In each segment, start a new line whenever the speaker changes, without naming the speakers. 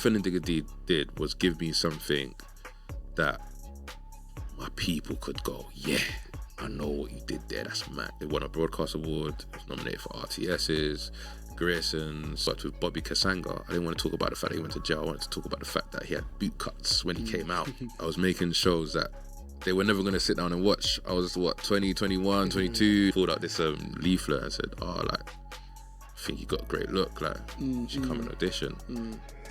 Defending Digga D did was give me something that my people could go, yeah, I know what you did there, that's mad. It won a Broadcast Award, it was nominated for RTS's, Grayson's, but with Bobby Kasanga, I didn't want to talk about the fact that he went to jail, I wanted to talk about the fact that he had boot cuts when he came out. I was making shows that they were never going to sit down and watch. I was, 20, 21, 22, pulled out this leaflet and said, oh, like, I think you got a great look, like, you should come and audition.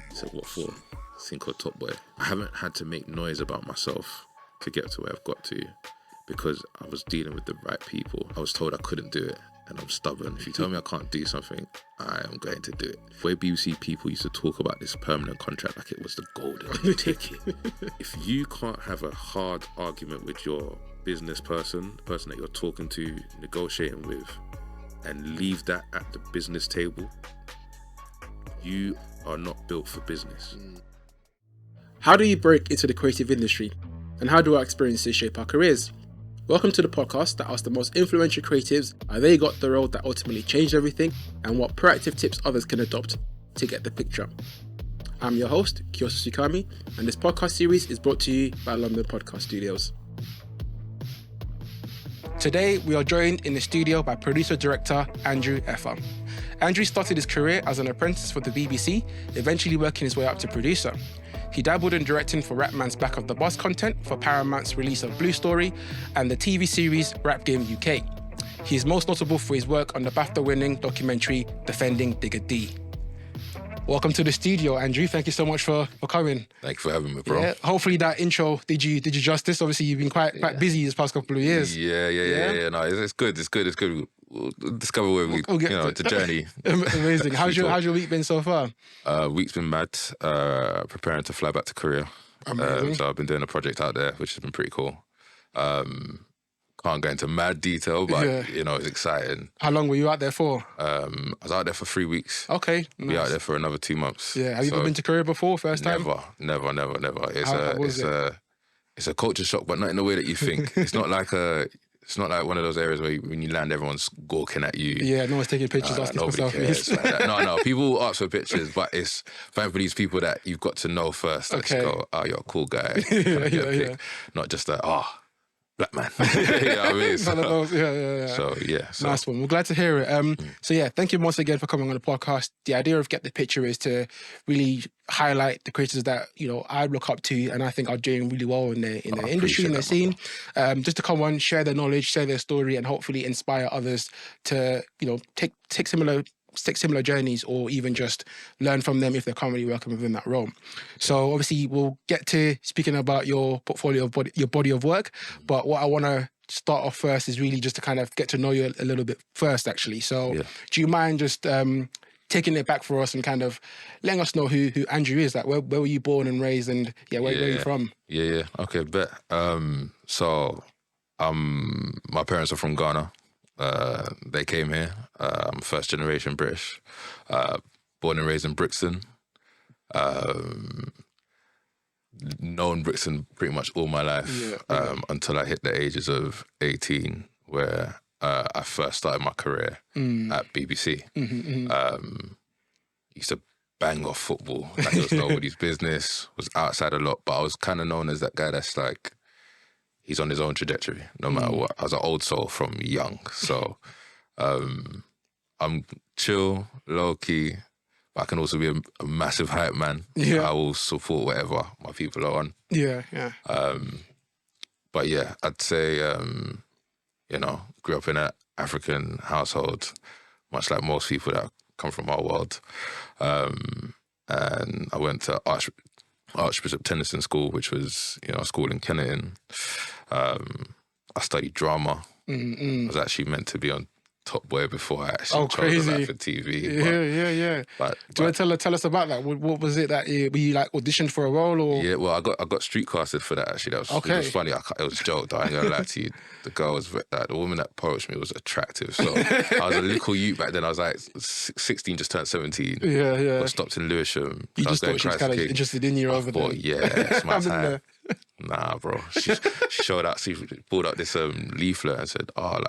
I said, what for? This thing called Top Boy. I haven't had to make noise about myself to get to where I've got to because I was dealing with the right people. I was told I couldn't do it, and I'm stubborn. If you tell me I can't do something, I am going to do it. Where BBC people used to talk about this permanent contract like it was the golden ticket. If you can't have a hard argument with your business person, the person that you're talking to, negotiating with, and leave that at the business table, you are not built for business.
How do you break into the creative industry? And how do our experiences shape our careers? Welcome to the podcast that asks the most influential creatives how they got the role that ultimately changed everything and what proactive tips others can adopt to get the picture. I'm your host, Kiosa Sukami, and this podcast series is brought to you by London Podcast Studios. Today, we are joined in the studio by producer-director Andrew Efah. Andrew started his career as an apprentice for the BBC, eventually working his way up to producer. He dabbled in directing for Rapman's Back of the Bus content for Paramount's release of Blue Story and the TV series Rap Game UK. He is most notable for his work on the BAFTA-winning documentary Defending Digga D. Welcome to the studio, Andrew. Thank you so much for coming.
Thank you for having me, bro.
Yeah, hopefully that intro did you justice. Obviously, you've been quite busy this past couple of years.
Yeah. No, it's good. We'll discover where the journey.
Amazing. How's your week been so far?
Week's been mad. Preparing to fly back to Korea. So I've been doing a project out there, which has been pretty cool. Can't go into mad detail, but it's exciting.
How long were you out there for?
I was out there for 3 weeks.
Okay, nice.
Be out there for another 2 months.
Yeah, have you ever been to Korea before? First time?
Never. It's a culture shock, but not in the way that you think. It's not like one of those areas where when you land, everyone's gawking at you.
Yeah, no one's taking pictures, asking for selfies.
Like that. No, people will ask for pictures, but it's fine for these people that you've got to know first. That just go, oh, you're a cool guy.
Yeah.
Not just that, black man. You know what I mean? So,
nice one. We're glad to hear it. So yeah, thank you once again for coming on the podcast. The idea of Get the Picture is to really highlight the creators that I look up to and I think are doing really well in their industry, in their scene. Just to come on, share their knowledge, share their story, and hopefully inspire others to take similar journeys, or even just learn from them if they're currently working within that role. So obviously we'll get to speaking about your portfolio of your body of work, but what I want to start off first is really just to kind of get to know you a little bit first, actually. So do you mind just taking it back for us and kind of letting us know who Andrew is? Like, where were you born and raised, and where are you from?
Yeah. Okay, bet. So my parents are from Ghana. They came here. I'm first generation British. Born and raised in Brixton. Known Brixton pretty much all my life until I hit the ages of 18, where I first started my career at BBC. Used to bang off football like it was nobody's business. Was outside a lot, but I was kind of known as that guy that's like, he's on his own trajectory, no matter what. I was an old soul from young. So I'm chill, low-key, but I can also be a massive hype man.
Yeah.
I will support whatever my people are on.
Yeah.
But yeah, I'd say, grew up in an African household, much like most people that come from our world. And I went to Archbishop Tennyson School, which was, a school in Kennington. I studied drama. I was actually meant to be on Top Boy before I actually chose that for TV.
Yeah. Do you want to tell us about that? What was it that were you like auditioned for a role, or?
Yeah, well, I got street casted for that actually. It was funny. It was a joke, though. I ain't gonna lie to you. The girl was the woman that approached me was attractive. So I was a little youth back then. I was like 16, just turned 17.
Yeah.
Got stopped in Lewisham.
You just thought she was kind of interested in you over there.
Yeah, it's my time. Nah, bro. She showed out. She pulled out this leaflet and said, I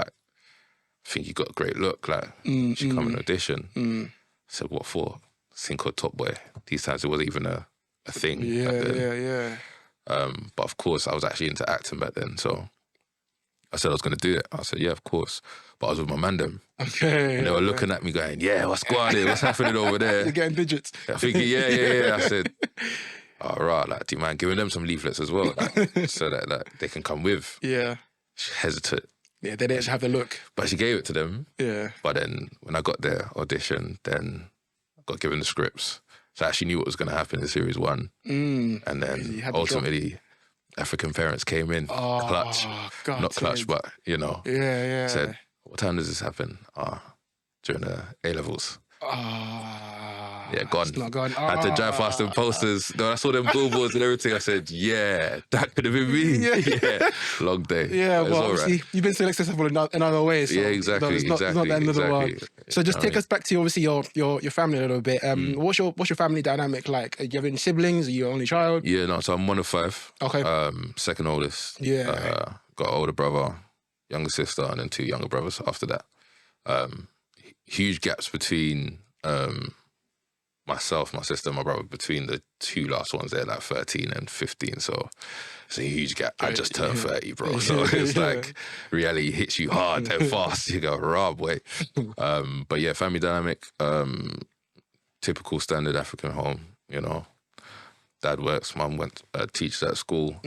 think you got a great look, like, you should come and audition. I said, what for? This thing called Top Boy. These times it wasn't even a a thing back
Yeah,
then.
yeah.
But of course, I was actually into acting back then, so I said I was going to do it. I said, yeah, of course. But I was with my man them.
Okay.
And they were looking at me going, yeah, what's going on? What's happening over there?
You're getting digits.
I thinking, yeah. I said, all right, like, do you mind giving them some leaflets as well? Like, so that like, they can come with.
Yeah.
She hesitated.
Yeah, they didn't have the look.
But she gave it to them.
Yeah.
But then when I got their audition, then I got given the scripts. So I actually knew what was going to happen in series 1. And then ultimately, African parents came in, clutch.
God,
Not clutch, but, you know.
Yeah.
Said, what time does this happen? During the A-levels. Yeah, gone.
It's not gone.
I had to drive past them posters. No, I saw them billboards and everything. I said, yeah, that could have been me. Yeah. Long day.
Yeah, well, obviously, you've been so successful in other ways. So,
yeah, exactly.
It's not the end of the world. So just take us back to, obviously, your family a little bit. What's your family dynamic like? Do you have any siblings? Are you your only child?
Yeah, no, so I'm one of 5.
Okay.
Second oldest.
Yeah.
Got an older brother, younger sister, and then 2 younger brothers after that. Huge gaps between myself, my sister, and my brother, between the 2 last ones. They're like 13 and 15, so it's a huge gap. I just turned 30, bro, so it's like reality hits you hard and fast. You go, Rob, wait. But yeah, family dynamic, typical standard African home, you know. Dad works, mum teaches at school.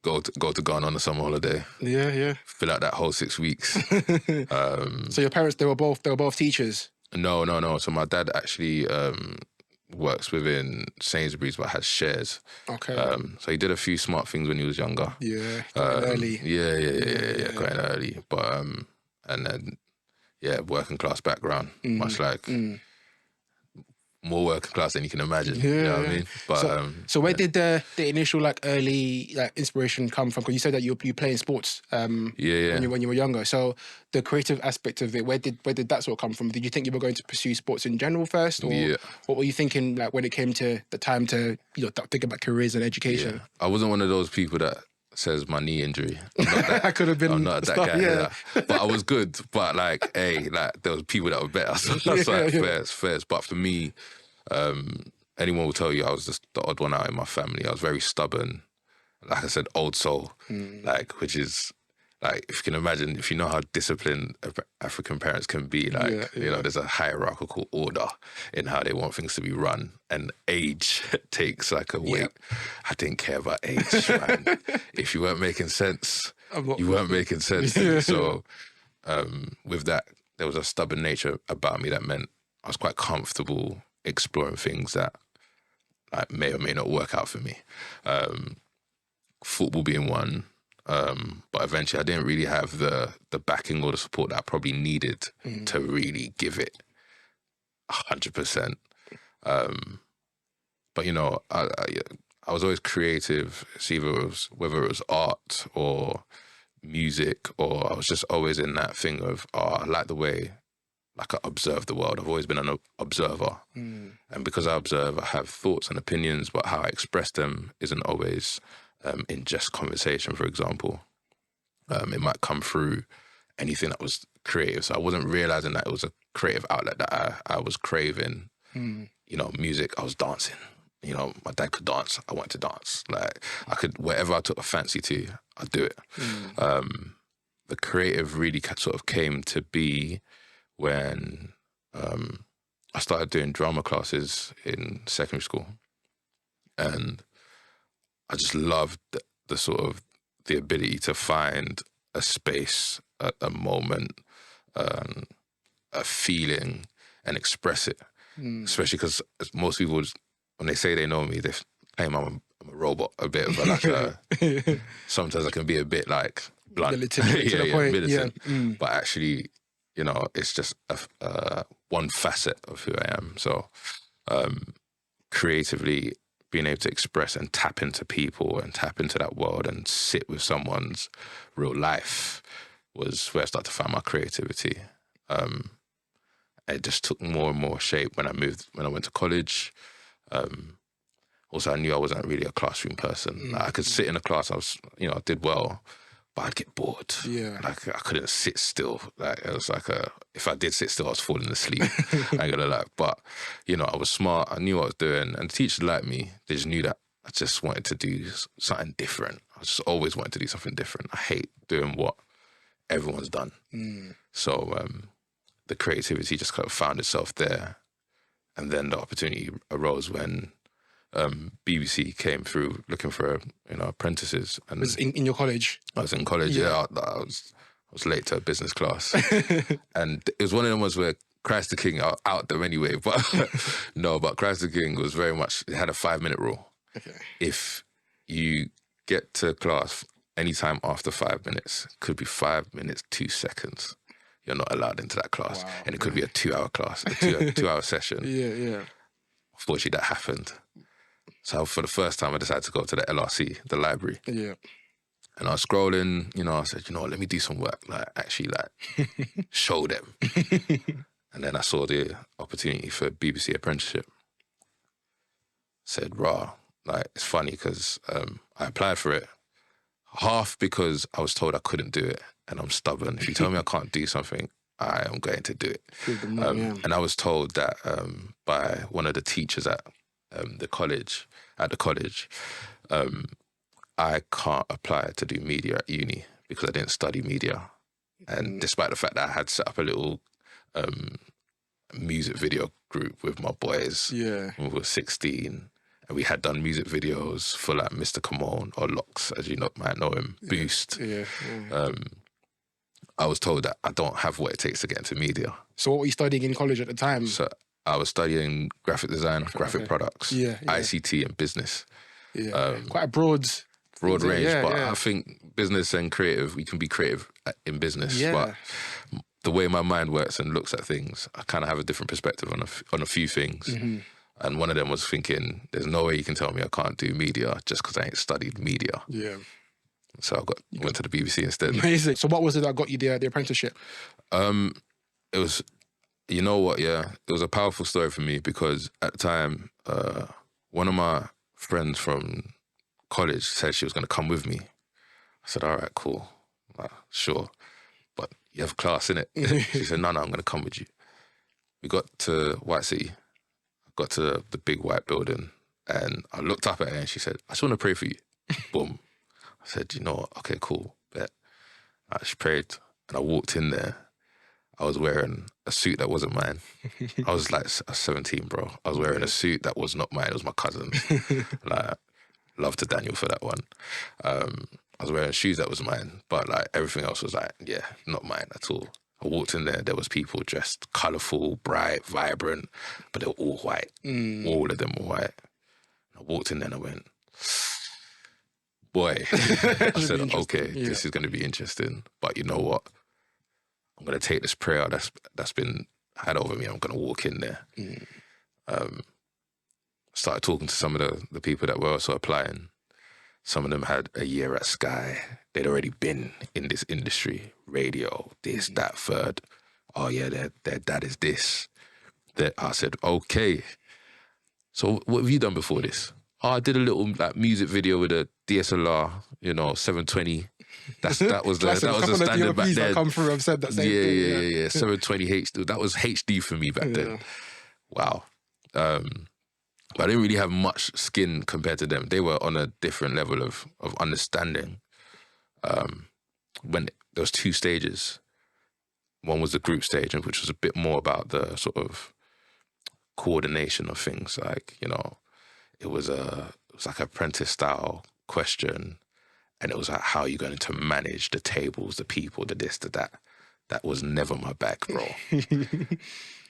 Go to Ghana on a summer holiday.
Yeah.
Fill out that whole 6 weeks.
So your parents, they were both teachers?
No. So my dad actually works within Sainsbury's, but has shares.
Okay.
So he did a few smart things when he was younger.
Yeah, quite early.
Yeah, quite early. But and then working class background, much like. More working class than you can imagine. You know what I mean? But
so where did the initial early inspiration come from? Because you said that you playing sports when you were younger. So the creative aspect of it, where did that sort of come from? Did you think you were going to pursue sports in general first, or what were you thinking when it came to the time to think about careers and education?
Yeah. I wasn't one of those people that says my knee injury. I
could have been.
I'm not that guy. Yeah. But I was good. But there was people that were better. So that's fair. But for me, anyone will tell you I was just the odd one out in my family. I was very stubborn. Like I said, old soul. Which is if you can imagine, if you know how disciplined African parents can be, you know, there's a hierarchical order in how they want things to be run, and age takes a weight. I didn't care about age, man. If you weren't making sense, you weren't making sense. So with that, there was a stubborn nature about me that meant I was quite comfortable exploring things that may or may not work out for me. Football being one. But eventually I didn't really have the backing or the support that I probably needed to really give it 100%. But, you know, I was always creative. Whether it was art or music, or I was just always in that thing of, I like the way I observe the world. I've always been an observer. And because I observe, I have thoughts and opinions, but how I express them isn't always in just conversation, for example. It might come through anything that was creative. So I wasn't realising that it was a creative outlet that I was craving. You know, music, I was dancing. You know, my dad could dance. I wanted to dance. I could, whatever I took a fancy to, I'd do it. The creative really sort of came to be when I started doing drama classes in secondary school. And I just loved the sort of the ability to find a space, a moment, a feeling, and express it. Especially because most people, when they say they know me, they claim I'm a robot, a bit of sometimes I can be a bit blunt.
Militant, to the point.
Militant. But actually, you know, it's just one facet of who I am. So creatively, being able to express and tap into people and tap into that world and sit with someone's real life was where I started to find my creativity. It just took more and more shape when I went to college. Also, I knew I wasn't really a classroom person. I could sit in a class, I did well, but I'd get bored.
Yeah.
Like, I couldn't sit still. Like, it was like if I did sit still, I was falling asleep. I ain't gonna lie. But, you know, I was smart. I knew what I was doing. And the teachers liked me. They just knew that I just wanted to do something different. I just always wanted to do something different. I hate doing what everyone's done. So the creativity just kind of found itself there. And then the opportunity arose when BBC came through looking for, you know, apprentices. And
was in your college?
I was in college, yeah. I was late to a business class. And it was one of them ones where Christ the King out them anyway. But no, but Christ the King was very much, it had a 5-minute rule.
Okay.
If you get to class anytime after 5 minutes, could be 5 minutes, 2 seconds, you're not allowed into that class. Wow. And it could be a 2-hour class, a 2-hour session.
Yeah.
Unfortunately, that happened. So for the first time, I decided to go to the LRC, the library. Yeah. And I was scrolling, you know, I said, you know, let me do some work, like, actually, like, show them. And then I saw the opportunity for BBC Apprenticeship. Said, rah, like, it's funny because I applied for it, half because I was told I couldn't do it, and I'm stubborn. If you tell me I can't do something, I am going to do it. And I was told that by one of the teachers at the college, I can't apply to do media at uni because I didn't study media. And despite the fact that I had set up a little music video group with my boys when we were 16, and we had done music videos for like Mr. Camone or Locks, as you might know him, Boost. I was told that I don't have what it takes to get into media.
So what were you studying in college at the time?
So I was studying graphic design, graphic products, ICT and business.
Quite a broad
range, but I think business and creative, we can be creative in business. But the way my mind works and looks at things, I kind of have a different perspective on a few things. And one of them was thinking, there's no way you can tell me I can't do media just because I ain't studied media. So I went to the BBC instead.
Amazing. So what was it that got you the apprenticeship?
It was, you know what, it was a powerful story for me because at the time, one of my friends from college said she was going to come with me. I said, all right, cool. Like, sure. But you have class, innit? She said, no, I'm going to come with you. We got to White City, got to the big white building, and I looked up at her and she said, I just want to pray for you. Boom. I said, you know what? Okay, cool. Bet. She prayed and I walked in there. I was wearing a suit that wasn't mine. I was like 17, bro. I was wearing a suit that was not mine. It was my cousin's. Like, love to Daniel for that one. I was wearing shoes that was mine, but like everything else was like, not mine at all. I walked in there was people dressed colourful, bright, vibrant, but they were all white. All of them were white. I walked in there and I went, boy. I said, okay, this is going to be interesting. But you know what? I'm going to take this prayer that's been had over me. I'm going to walk in there. Started talking to some of the people that were also applying. Some of them had a year at Sky. They'd already been in this industry, radio, this, that, third. Oh yeah, their dad is this. I said, okay. So what have you done before this? Oh, I did a little like music video with a DSLR, 720. That was the standard back then.
Come through, I've said that same thing.
Yeah. 720 HD. That was HD for me back then. Wow. But I didn't really have much skin compared to them. They were on a different level of understanding. When there was 2 stages. One was the group stage, which was a bit more about the sort of coordination of things. Like, it was like an apprentice style question. And it was like, how are you going to manage the tables, the people, the this, the that? That was never my bag, bro.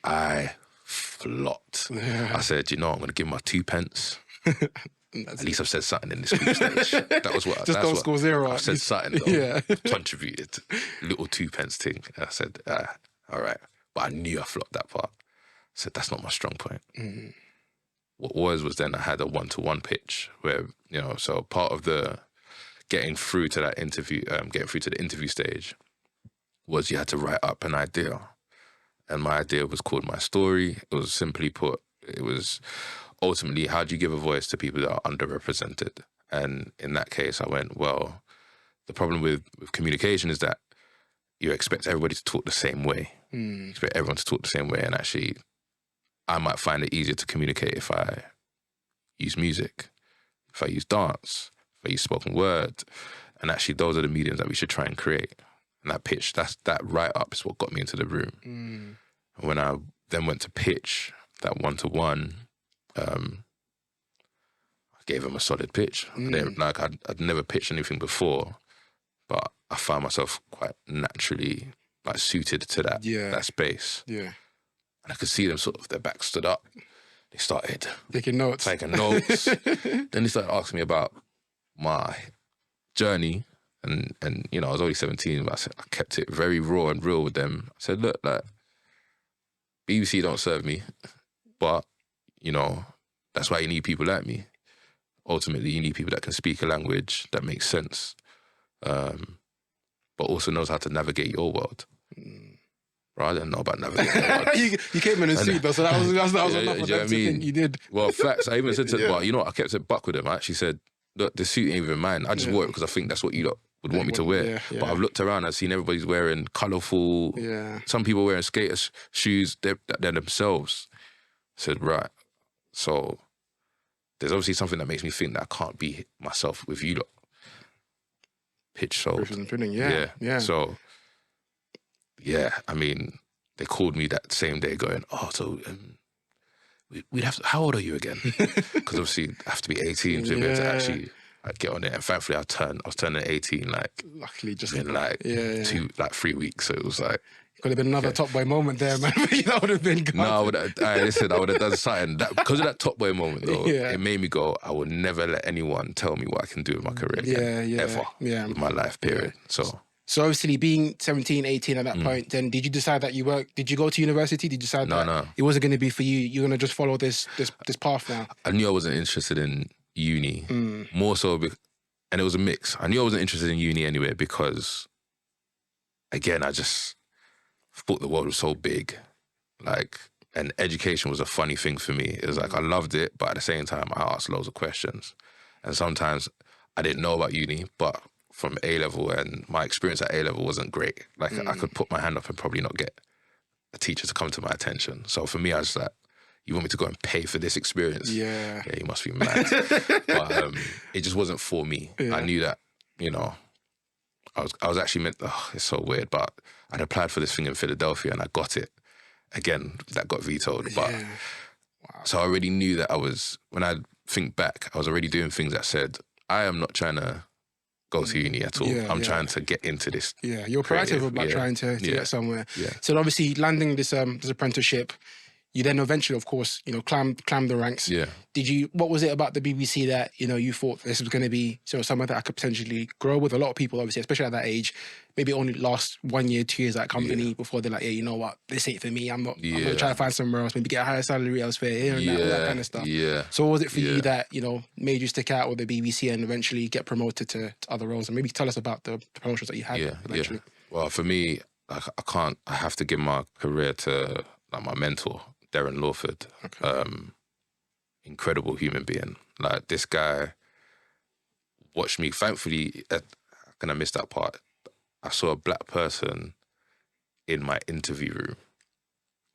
I flopped. I said, I'm going to give my 2 pence. At least I've said something in this group stage. That was what.
Just don't score 0.
I said something. Though, contributed. Little 2 pence thing. And I said, all right. But I knew I flopped that part. I said, that's not my strong point. What was then I had a 1-to-1 pitch where, so part of the getting through to that interview, getting through to the interview stage was you had to write up an idea. And my idea was called My Story. It was simply put, it was ultimately, how do you give a voice to people that are underrepresented? And in that case, I went, well, the problem with communication is that you expect everybody to talk the same way. You expect everyone to talk the same way, and actually, I might find it easier to communicate if I use music, if I use dance, if I use spoken word, and actually those are the mediums that we should try and create. And that pitch, that write-up is what got me into the room. And when I then went to pitch that one-to-one, I gave him a solid pitch. Like I'd never pitched anything before, but I found myself quite naturally like suited to that space.
Yeah.
And I could see them sort of, their back stood up. They started
taking notes.
Then they started asking me about my journey. And you know, I was only 17, but I said, I kept it very raw and real with them. I said, look, like, BBC don't serve me, but, you know, that's why you need people like me. Ultimately, you need people that can speak a language that makes sense, but also knows how to navigate your world. Right? I didn't know about navigating your world.
you came in a suit, though, so that was enough for them to think you did.
Well, facts. I even said to them, well, you know what, I kept it buck with them. I actually said, look, the suit ain't even mine. I just wore it because I think that's what you lot would want me to wear. But I've looked around, I've seen everybody's wearing colourful, some people wearing skater shoes, they're themselves. I said, right, so there's obviously something that makes me think that I can't be myself with you lot. Pitch sold.
Yeah.
So, yeah, I mean, they called me that same day going, oh, so we'd have to, how old are you again? Because obviously I have to be 18 to be able to actually like, get on it. And thankfully I was turning 18 like,
luckily just
in like 3 weeks. So it was like,
could have been another Top Boy moment there, man. That would have been good.
No, listen, I would have done something. Because of that Top Boy moment, though, it made me go, I will never let anyone tell me what I can do with my career again, ever, with my life, period. So
obviously being 17, 18 at that point, then did you decide that did you go to university? Did you decide that it wasn't going to be for you? You're going to just follow this path now?
I knew I wasn't interested in uni, more so, and it was a mix. I knew I wasn't interested in uni anyway because, again, I just thought the world was so big, like, and education was a funny thing for me. It was like, I loved it, but at the same time, I asked loads of questions. And sometimes I didn't know about uni, but from A-level, and my experience at A-level wasn't great. Like, I could put my hand up and probably not get a teacher to come to my attention. So for me, I was like, you want me to go and pay for this experience? Yeah, you must be mad. But it just wasn't for me. I knew that, you know, I was actually meant, it's so weird, but I'd applied for this thing in Philadelphia and I got it. Again, that got vetoed. But so I already knew that when I think back, I was already doing things that said, I am not trying to go to uni at all. I'm trying to get into this. Yeah,
you're proactive about trying to get somewhere. Yeah. So obviously landing this apprenticeship, you then eventually, of course, you know, climb the ranks. Yeah. What was it about the BBC that, you know, you thought this was going to be somewhere that I could potentially grow with? A lot of people, obviously, especially at that age, maybe only last 1 year, 2 years at a company before they're like, yeah, you know what, this ain't for me. I'm going to try to find somewhere else, maybe get a higher salary elsewhere, here and all that kind of stuff. Yeah. So what was it for you that, you know, made you stick out with the BBC and eventually get promoted to other roles? And maybe tell us about the promotions that you had eventually.
Well, for me, I have to give my career to like my mentor, Darren Lawford. Incredible human being. Like, this guy watched me. Thankfully, I missed that part. I saw a black person in my interview room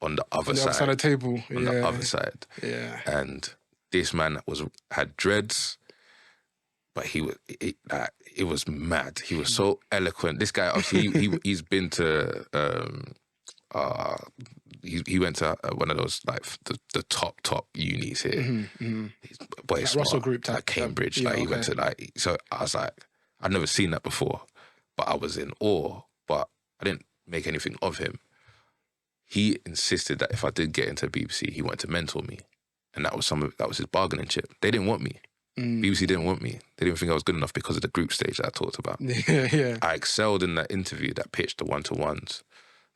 on the other side.
Of the table.
On the other side. Yeah. And this man had dreads, but it was mad. He was so eloquent. This guy, obviously, he's been to... he went to one of those, like, the top unis here. But it's
Russell Group type.
Like Cambridge. He went to, like... So I was like, I'd never seen that before, but I was in awe, but I didn't make anything of him. He insisted that if I did get into BBC, he wanted to mentor me. And that was his bargaining chip. They didn't want me. BBC didn't want me. They didn't think I was good enough because of the group stage that I talked about. I excelled in that interview that pitched the one-to-ones.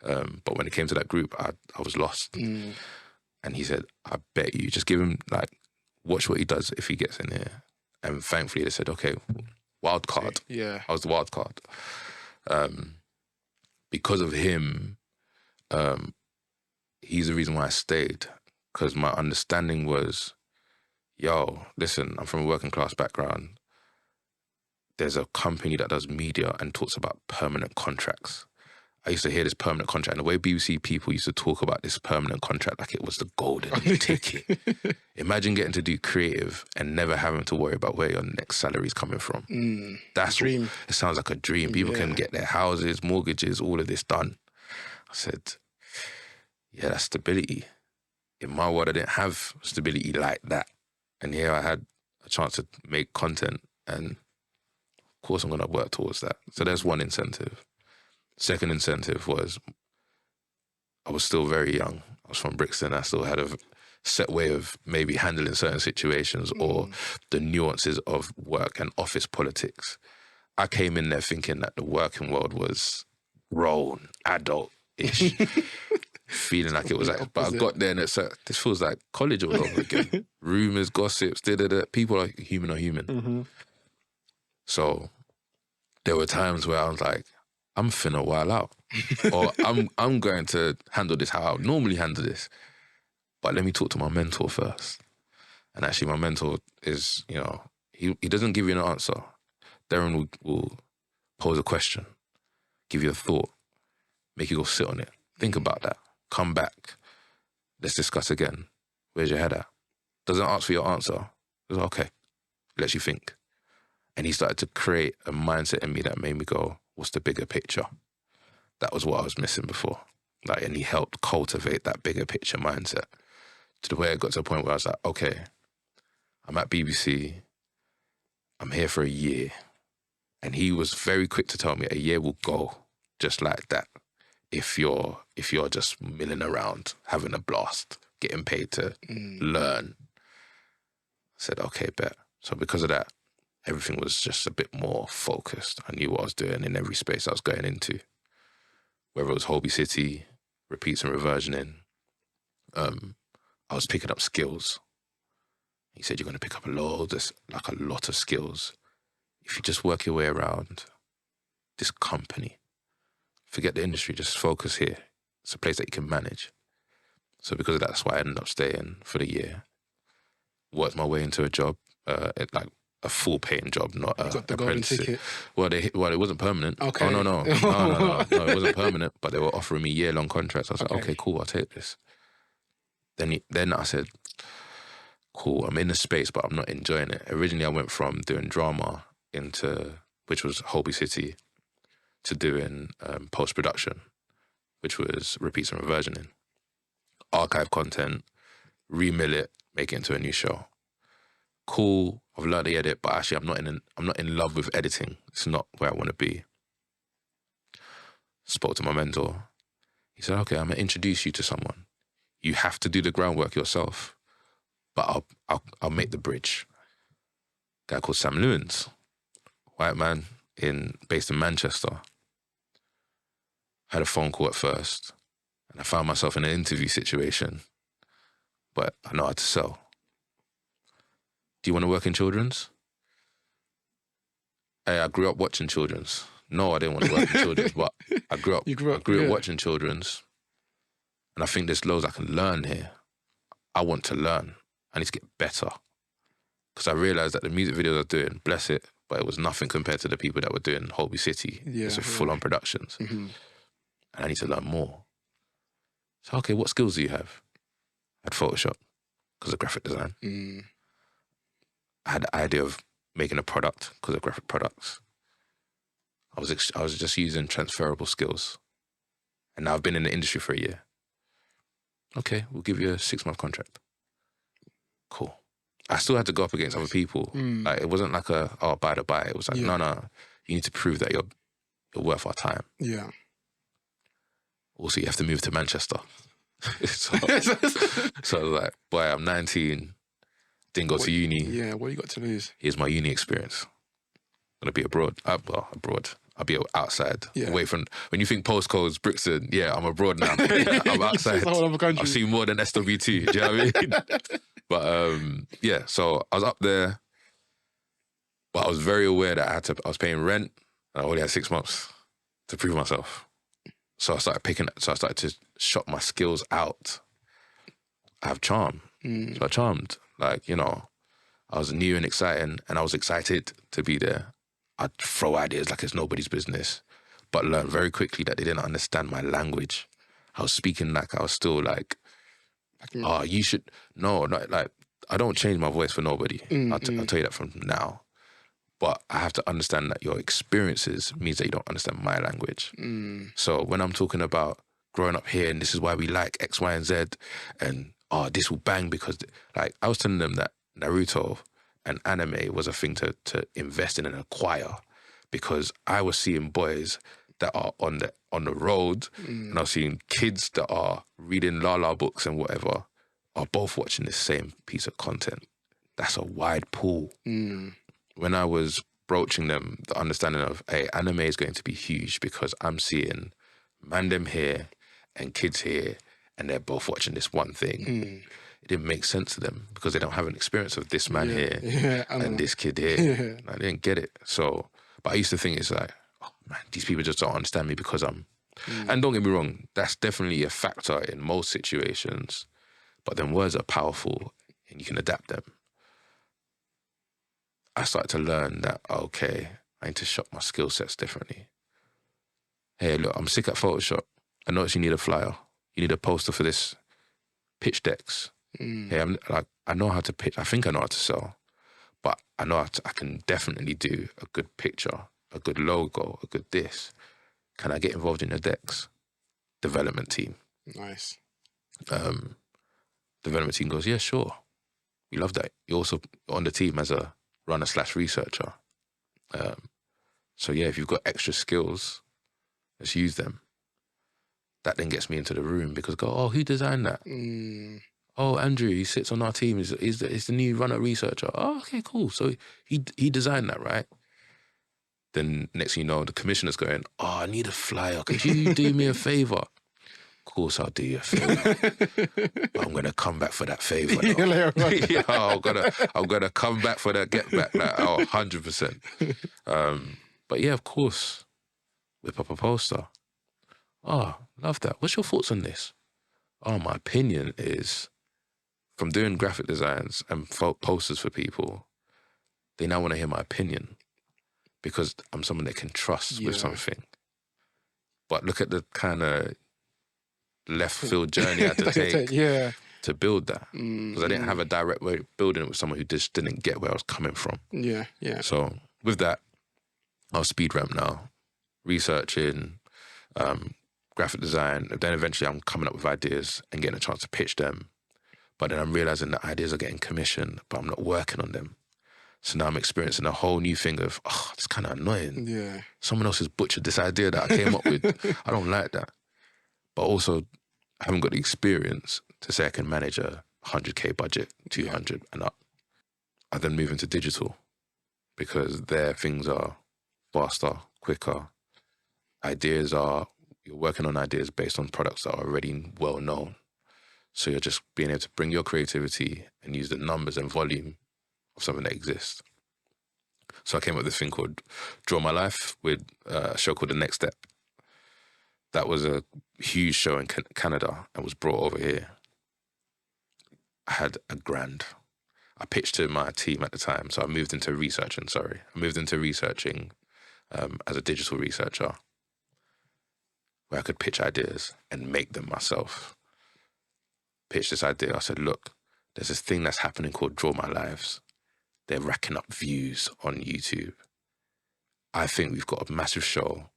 But when it came to that group, I was lost. And he said, I bet you, just give him, like, watch what he does if he gets in here. And thankfully they said, okay, wild card. Yeah. I was the wild card. Because of him, he's the reason why I stayed. Because my understanding was, yo, listen, I'm from a working class background. there's a company that does media and talks about permanent contracts. I used to hear this permanent contract, and the way BBC people used to talk about this permanent contract like it was the golden ticket. Imagine getting to do creative and never having to worry about where your next salary is coming from. That's
a dream.
It sounds like a dream. People can get their houses, mortgages, all of this done. I said, yeah, that's stability. In my world, I didn't have stability like that. And here I had a chance to make content, and of course I'm going to work towards that. So there's one incentive. Second incentive was I was still very young. I was from Brixton. I still had a set way of maybe handling certain situations or the nuances of work and office politics. I came in there thinking that the working world was grown, adult-ish, feeling like it was like, but I got there and it's like, this feels like college all over again. Rumours, gossips, people are human. So there were times where I was like, I'm finna while out. Or I'm going to handle this how I would normally handle this. But let me talk to my mentor first. And actually my mentor is, you know, he doesn't give you an answer. Darren will pose a question, give you a thought, make you go sit on it. Think about that. Come back. Let's discuss again. Where's your head at? Doesn't ask for your answer. He's like, okay, lets you think. And he started to create a mindset in me that made me go, what's the bigger picture? That was what I was missing before. Like, and he helped cultivate that bigger picture mindset to the way it got to a point where I was like, okay, I'm at BBC, I'm here for a year. And he was very quick to tell me a year will go just like that if you're just milling around, having a blast, getting paid to learn. I said, okay, bet. So because of that, everything was just a bit more focused. I knew what I was doing in every space I was going into. Whether it was Holby City, repeats and reversioning, I was picking up skills. He said, you're going to pick up a lot of skills. If you just work your way around this company, forget the industry, just focus here. It's a place that you can manage. So because of that, that's why I ended up staying for the year. Worked my way into a job, like a full-paying job, not a apprenticeship. Well, it wasn't permanent.
Okay.
Oh, no, it wasn't permanent, but they were offering me year-long contracts. I was like, okay, cool, I'll take this. Then I said, cool, I'm in the space, but I'm not enjoying it. Originally, I went from doing drama which was Holby City, to doing post-production, which was repeats and reversioning. Archive content, remill it, make it into a new show. Cool, I've learned to edit, but actually I'm not in love with editing. It's not where I want to be. Spoke to my mentor. He said, okay, I'm going to introduce you to someone. You have to do the groundwork yourself, but I'll make the bridge. A guy called Sam Lewins, white man based in Manchester. Had a phone call at first, and I found myself in an interview situation, but I know how to sell. Do you want to work in children's? Hey, I grew up watching children's. No, I didn't want to work in children's, but I grew up watching children's, and I think there's loads I can learn here. I want to learn. I need to get better. Because I realised that the music videos I was doing, bless it, but it was nothing compared to the people that were doing Holby City. It's full-on productions. And I need to learn more. So, okay, what skills do you have? I had Photoshop, because of graphic design. I had the idea of making a product because of graphic products. I was just using transferable skills. And now I've been in the industry for a year. Okay, we'll give you a 6-month contract. Cool. I still had to go up against other people. Like, it wasn't like buy to buy. It was like, no, you need to prove that you're worth our time.
Yeah.
Also, you have to move to Manchester. so I was like, boy, I'm 19, didn't go to uni.
Yeah, what you got to lose?
Here's my uni experience. I'm going to be abroad. Abroad. I'll be outside, away from... When you think postcodes, Brixton, I'm abroad now. I'm outside.
It's the whole other country.
I've seen more than SW2, do you know what I mean? But, so I was up there, but I was very aware that I was paying rent, and I only had 6 months to prove myself. So I started to shop my skills out. I have charm. So I charmed. Like, I was new and exciting, and I was excited to be there. I'd throw ideas like it's nobody's business, but learned very quickly that they didn't understand my language. I was speaking like I was still like, you should, no, not like, I don't change my voice for nobody. I'll tell you that from now. But I have to understand that your experiences means that you don't understand my language. So when I'm talking about growing up here and this is why we like X, Y, and Z, and this will bang because, like, I was telling them that Naruto and anime was a thing to invest in and acquire, because I was seeing boys that are on the road and I was seeing kids that are reading Lala books and whatever are both watching the same piece of content. That's a wide pool. When I was broaching them the understanding of, hey, anime is going to be huge because I'm seeing mandem here and kids here and they're both watching this one thing. It didn't make sense to them because they don't have an experience of this man here and this kid here. I didn't get it. So, but I used to think it's like, oh man, these people just don't understand me because I'm... And don't get me wrong, that's definitely a factor in most situations, but then words are powerful and you can adapt them. I started to learn that, okay, I need to shop my skill sets differently. Hey, look, I'm sick at Photoshop. I noticed you need a flyer. You need a poster for this. Pitch decks. Hey, I know how to pitch. I think I know how to sell. But I know I can definitely do a good picture, a good logo, a good this. Can I get involved in the decks? Development team.
Nice.
Development team goes, yeah, sure. We love that. You're also on the team as a runner/researcher. So yeah, if you've got extra skills, let's use them. That then gets me into the room because who designed that? Oh, Andrew, he sits on our team. He's the new runner researcher. Oh, okay, cool. So he designed that, right? Then next thing you know, the commissioner's going, I need a flyer. Could you do me a favour? Of course I'll do you a favour. But I'm going to come back for that favour. Yeah, I'm gonna come back for that get back. Like, 100%. But yeah, of course, whip up a poster. Oh, love that. What's your thoughts on this? Oh, my opinion is, from doing graphic designs and posters for people, they now want to hear my opinion because I'm someone they can trust with something. But look at the kind of left field journey I had to take to build that. Because I didn't have a direct way of building it with someone who just didn't get where I was coming from.
Yeah.
So with that, I'll speed ramp now, researching, graphic design. Then eventually I'm coming up with ideas and getting a chance to pitch them. But then I'm realizing that ideas are getting commissioned, but I'm not working on them. So now I'm experiencing a whole new thing of, it's kind of annoying.
Yeah.
Someone else has butchered this idea that I came up with. I don't like that. But also, I haven't got the experience to say I can manage a 100K budget, 200 and up. I then move into digital because there things are faster, quicker. You're working on ideas based on products that are already well known. So you're just being able to bring your creativity and use the numbers and volume of something that exists. So I came up with this thing called Draw My Life with a show called The Next Step. That was a huge show in Canada and was brought over here. I had a grand. I pitched to my team at the time, so I moved into researching, as a digital researcher, where I could pitch ideas and make them myself. Pitched this idea. I said, look, there's this thing that's happening called Draw My Lives. They're racking up views on YouTube. I think we've got a massive show.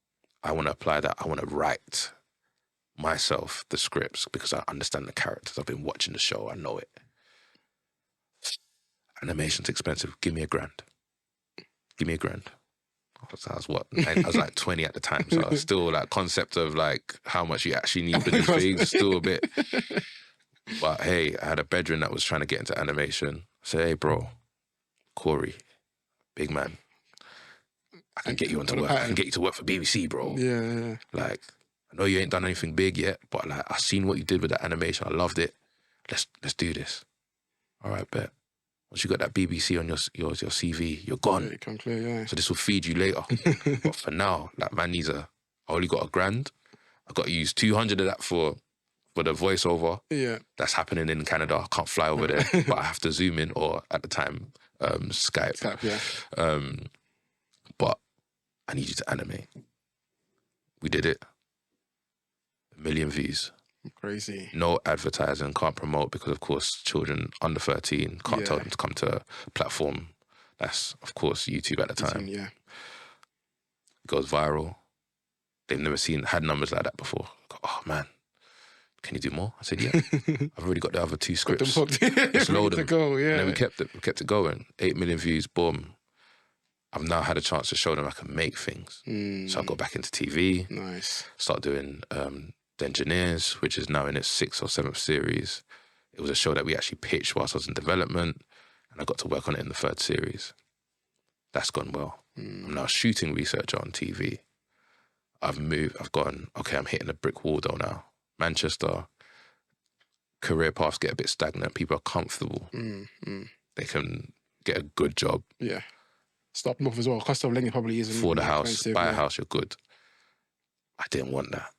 I want to apply that. I want to write myself the scripts because I understand the characters. I've been watching the show. I know it. Animation's expensive. Give me $1,000. Give me $1,000. I was what? I was like 20 at the time, so I was still like concept of like how much you actually need for these things, still a bit. But hey, I had a bedroom that was trying to get into animation. I said, hey bro, Corey, big man, I can get you onto work. I can get you to work for BBC, bro.
Yeah.
Like, I know you ain't done anything big yet, but like I seen what you did with that animation. I loved it. Let's do this. All right, bet. Once you got that BBC on your CV, you're gone.
Yeah, come clear, yeah.
So this will feed you later. But for now, like man needs I only got $1,000. I got to use 200 of that for the voiceover.
Yeah.
That's happening in Canada. I can't fly over there, but I have to zoom in, or at the time, Skype.
Yeah.
But I need you to animate. We did it. 1 million views.
Crazy.
No advertising, can't promote because, of course, children under 13 can't tell them to come to a platform. That's, of course, YouTube at the time.
Yeah.
It goes viral. They've never had numbers like that before. Go, oh, man, can you do more? I said, yeah. I've already got the other 2 scripts. Let's load them.
Yeah.
And then we kept it going. 8 million views, boom. I've now had a chance to show them I can make things. So I got back into TV.
Nice.
Start doing The Engineers, which is now in its 6th or 7th series. It was a show that we actually pitched whilst I was in development, and I got to work on it in the 3rd series. That's gone well. I'm now shooting researcher on TV. I've gone, okay, I'm hitting a brick wall though now. Manchester, career paths get a bit stagnant. People are comfortable. They can get a good job.
Yeah. Stop them off as well. Cost of living probably isn't.
For the house, buy a house, you're good. I didn't want that.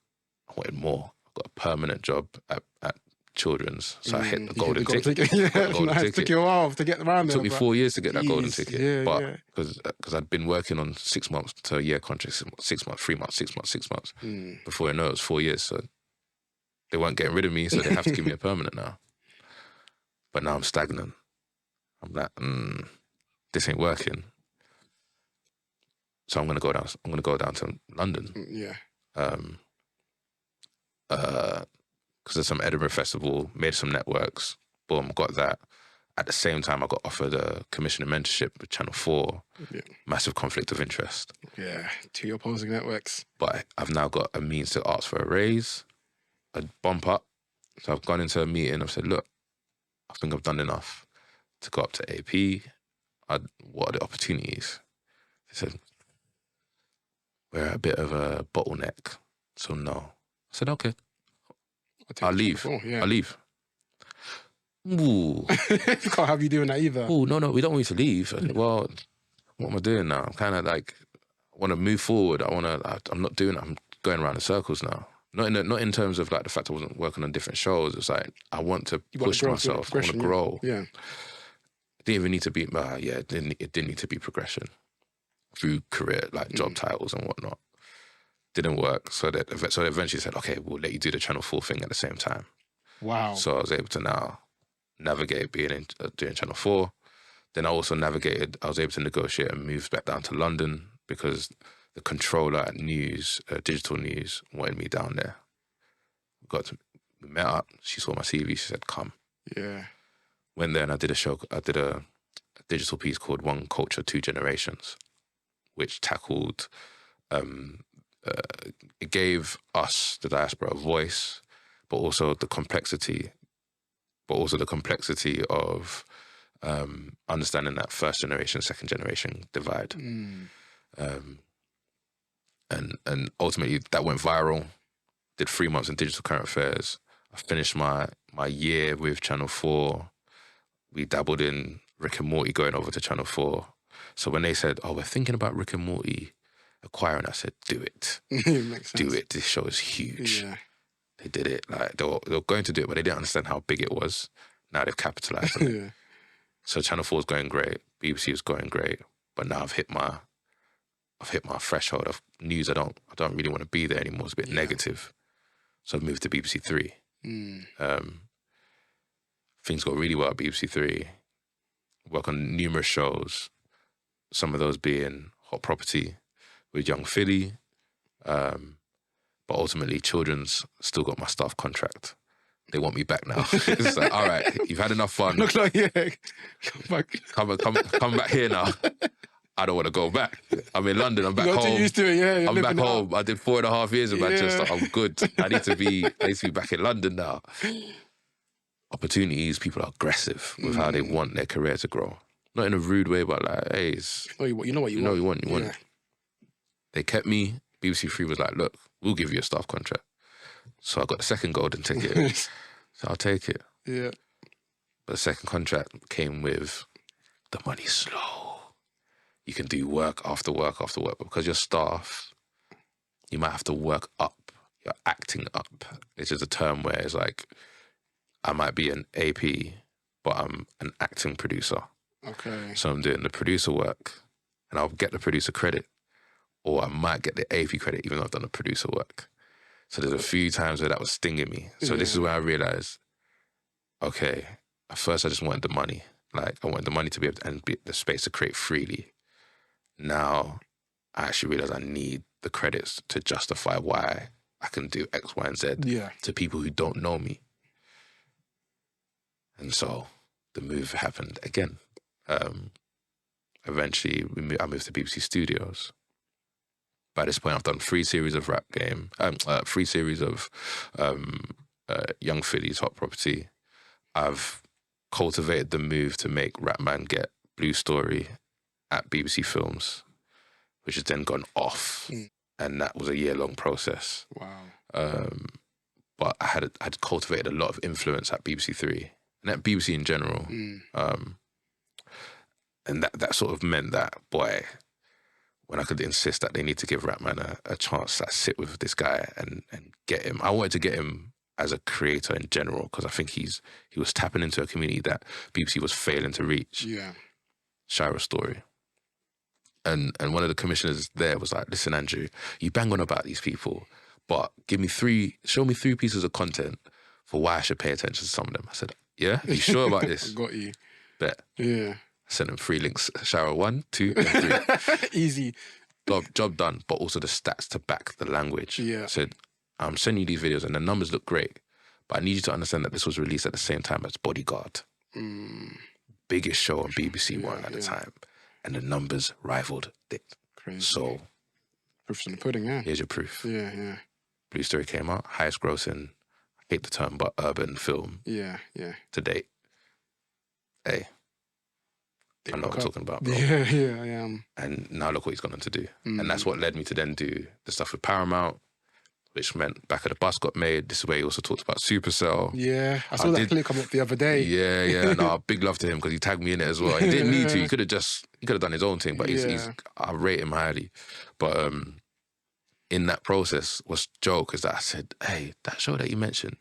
I wanted more. I got a permanent job at Children's, so I hit the golden ticket.
It took you a while to get around there.
It took me 4 years to get that golden ticket.
Yeah,
but because I'd been working on 6 months to a year contracts, 6 months, 3 months, 6 months, 6 months. Before I know it was 4 years, so they weren't getting rid of me, so they have to give me a permanent now. But now I'm stagnant. I'm like, this ain't working. So I'm gonna go down to London.
Yeah.
Because there's some Edinburgh Festival, made some networks, boom, got that. At the same time, I got offered a commissioning mentorship with Channel 4. Yeah. Massive conflict of interest.
Yeah, 2 opposing networks.
But I've now got a means to ask for a raise, a bump up. So I've gone into a meeting, I've said, look, I think I've done enough to go up to AP. What are the opportunities? They said, we're at a bit of a bottleneck, so no. I said, okay. I'll leave.
Yeah.
I'll leave. Ooh.
Can't have you doing that either.
Oh, no, we don't want you to leave. I said, well, what am I doing now? I'm kind of like, I want to move forward. I'm not doing it. I'm going around in circles now. Not in terms of like the fact I wasn't working on different shows. It's like, I want to push myself. I want to grow.
Yeah.
It didn't even need to be, it didn't need to be progression through career, like job titles and whatnot. Didn't work. So they eventually said, okay, we'll let you do the Channel 4 thing at the same time.
Wow.
So I was able to now navigate doing Channel 4. Then I also I was able to negotiate and move back down to London because the controller at News, Digital News, wanted me down there. We met up, she saw my CV, she said, come.
Yeah.
Went there and I did a digital piece called One Culture, Two Generations, which tackled, it gave us, the diaspora, a voice, but also the complexity of understanding that first generation, second generation divide. And ultimately that went viral. Did 3 months in digital current affairs. I finished my year with Channel 4. We dabbled in Rick and Morty going over to Channel 4. So when they said, oh, we're thinking about Rick and Morty acquiring, I said, do it.
Makes sense.
Do it. This show is huge.
Yeah.
They did it. Like they were going to do it, but they didn't understand how big it was. Now they've capitalized on it.
Yeah.
So Channel 4 is going great. BBC was going great. But now I've hit my threshold of news. I don't really want to be there anymore. It's a bit negative. So I've moved to BBC 3. Things got really well at BBC 3. Work on numerous shows. Some of those being Hot Property with Young Filly. But ultimately, Children's still got my staff contract. They want me back now. It's like, all right, you've had enough fun.
Look like, yeah.
Come back here now. I don't want to go back. I'm in London. I'm back
You're
home.
too used to it, yeah.
I'm back home. I did 4.5 years in Manchester. I'm good. I need to be back in London now. Opportunities. People are aggressive with how they want their career to grow. Not in a rude way, but like, hey,
you know what you want.
Yeah. They kept me. BBC 3 was like, look, we'll give you a staff contract. So I got the second golden ticket. So I'll take it.
Yeah.
But the second contract came with the money's slow. You can do work after work after work. But because you're staff, you might have to work up. You're acting up. It's just a term where it's like, I might be an AP, but I'm an acting producer.
Okay.
So I'm doing the producer work and I'll get the producer credit. or I might get the AP credit even though I've done the producer work. So there's a few times where that was stinging me. So this is where I realized, okay, at first I just wanted the money. Like, I wanted the money to be able to, and the space to create freely. Now, I actually realize I need the credits to justify why I can do X, Y, and Z to people who don't know me. And so the move happened again. Eventually, I moved to BBC Studios. By this point, I've done 3 series of 3 series of Young Filly's Hot Property. I've cultivated the move to make Rapman get Blue Story at BBC Films, which has then gone off. And that was a year-long process.
Wow.
But I had cultivated a lot of influence at BBC Three and at BBC in general. And that sort of meant that, boy, when I could insist that they need to give Rapman a chance to sit with this guy and get him. I wanted to get him as a creator in general because I think he was tapping into a community that BBC was failing to reach.
Yeah.
Shira's story. And one of the commissioners there was like, listen, Andrew, you bang on about these people, but show me 3 pieces of content for why I should pay attention to some of them. I said, yeah, are you sure about this?
I got you.
Bet.
Yeah.
I sent him 3 links, Shira 1, 2, and 3.
Easy.
Job done, but also the stats to back the language.
Yeah.
I said, I'm sending you these videos and the numbers look great, but I need you to understand that this was released at the same time as Bodyguard. Biggest show on BBC One at the time. And the numbers rivaled it.
Crazy.
So,
proof's in the pudding, yeah.
Here's your proof.
Yeah.
Blue Story came out, highest grossing, I hate the term, but urban film.
Yeah.
To date. Hey, I know what I'm talking about, bro.
Yeah, I am.
And now look what he's gone on to do. And that's what led me to then do the stuff with Paramount, which meant Back of the Bus got made. This is where he also talked about Supercell.
Yeah, I saw that clip come up the other day.
Yeah. No, big love to him because he tagged me in it as well. He didn't need to. He could have done his own thing, but I rate him highly. But in that process was Joe, because I said, hey, that show that you mentioned,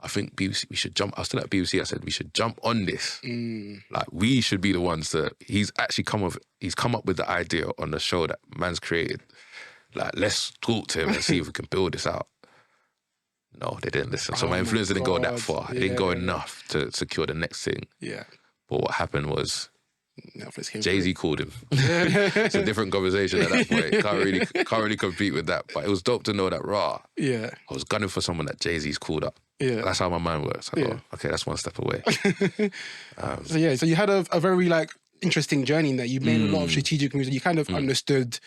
I think BBC, we should jump. I was still at BBC. I said, we should jump on this. Like, we should be the ones that he's come up with the idea on the show that man's created. Like, let's talk to him and see if we can build this out. No, they didn't listen. So my influence didn't go that far. It didn't go enough to secure the next thing. Yeah. But what happened was Jay-Z called him. It's a different conversation at that point. Can't really compete with that. But it was dope to know that I was gunning for someone that Jay-Z's called up. Yeah. That's how my mind works. I go, okay, that's one step away.
So you had a very interesting journey in that you made a lot of strategic moves and you kind of understood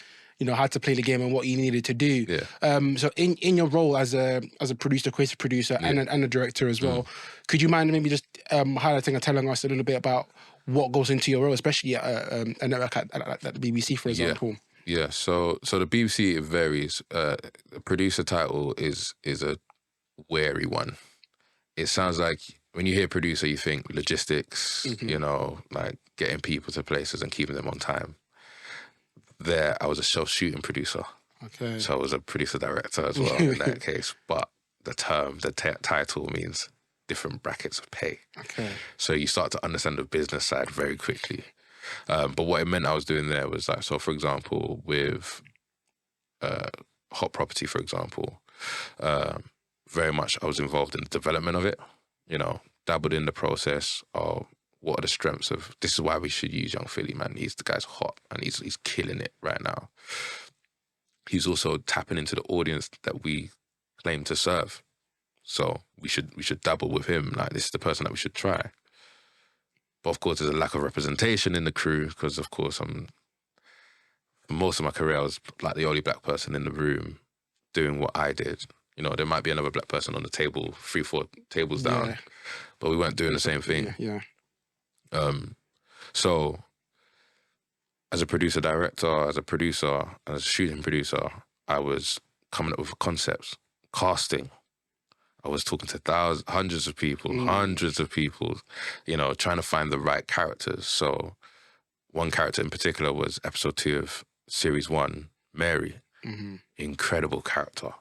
how to play the game and what you needed to do. Yeah. So in your role as a producer, creative producer, and a director as well, could you mind maybe just highlighting or telling us a little bit about what goes into your role, especially at a network at the BBC, for example?
Yeah. So the BBC, it varies. The producer title is a wary one. It sounds like when you hear producer, you think logistics, like getting people to places and keeping them on time. There, I was a show-shooting producer. Okay. So I was a producer-director as well in that case. But the title means different brackets of pay. Okay. So you start to understand the business side very quickly. But what it meant I was doing there was so for example, with Hot Property, for example, very much I was involved in the development of it, dabbled in the process of what are the strengths of, this is why we should use Young Filly, man. The guy's hot and he's killing it right now. He's also tapping into the audience that we claim to serve. So we should dabble with him. Like, this is the person that we should try. But of course, there's a lack of representation in the crew because, of course, most of my career, I was like the only black person in the room doing what I did. There might be another black person on the table, 3-4 tables down, but we weren't doing the same thing. Yeah. So as a producer-director, as a shooting producer, I was coming up with concepts, casting. I was talking to hundreds of people, trying to find the right characters. So one character in particular was episode 2 of series 1, Mary. Incredible character.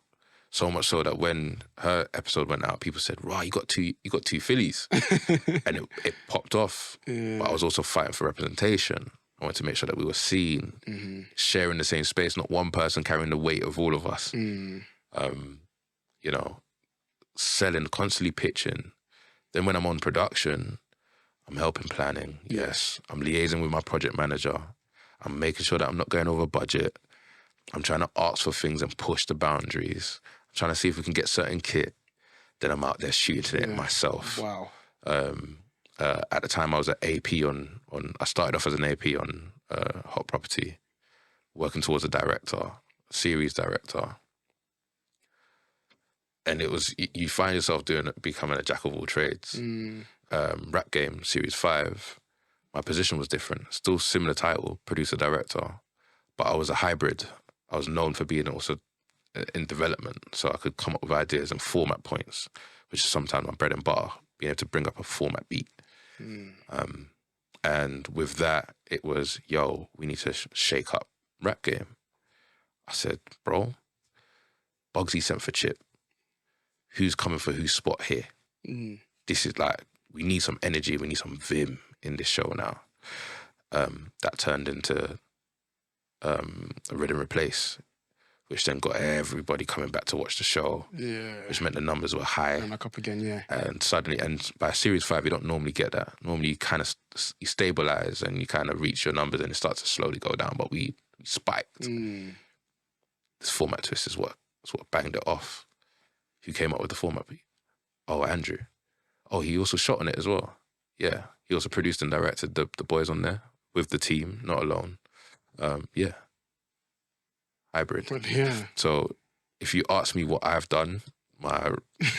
So much so that when her episode went out, people said, "Wow, you got two Phillies," and it popped off. Yeah. But I was also fighting for representation. I wanted to make sure that we were seen, sharing the same space, not one person carrying the weight of all of us. You know, selling, constantly pitching. Then when I'm on production, I'm helping planning. Yes. I'm liaising with my project manager. I'm making sure that I'm not going over budget. I'm trying to ask for things and push the boundaries. I'm trying to see if we can get certain kit. Then I'm out there shooting it myself.
Wow.
At the time, I was an AP on. I started off as an AP on Hot Property, working towards a director, series director. And it was, you find yourself becoming a jack of all trades. Rap Game, Series 5, my position was different. Still similar title, producer, director, but I was a hybrid. I was known for being also in development, so I could come up with ideas and format points, which is sometimes my bread and butter, being able to bring up a format beat. And with that, it was, yo, we need to shake up Rap Game. I said, bro, Bugsy sent for Chip. Who's coming for whose spot here? This is like, we need some energy, we need some vim in this show now. That turned into a Rhythm Replace, which then got everybody coming back to watch the show. Which meant the numbers were high.
And back up again,
And suddenly, and by Series 5, you don't normally get that. Normally, you kind of you stabilize and you kind of reach your numbers and it starts to slowly go down. But we spiked. This format twist is what banged it off. Who came up with the format beat? Oh, Andrew. Oh, he also shot on it as well. Yeah, he also produced and directed the boys on there with the team, not alone. Hybrid.
Yeah.
So if you ask me what I've done,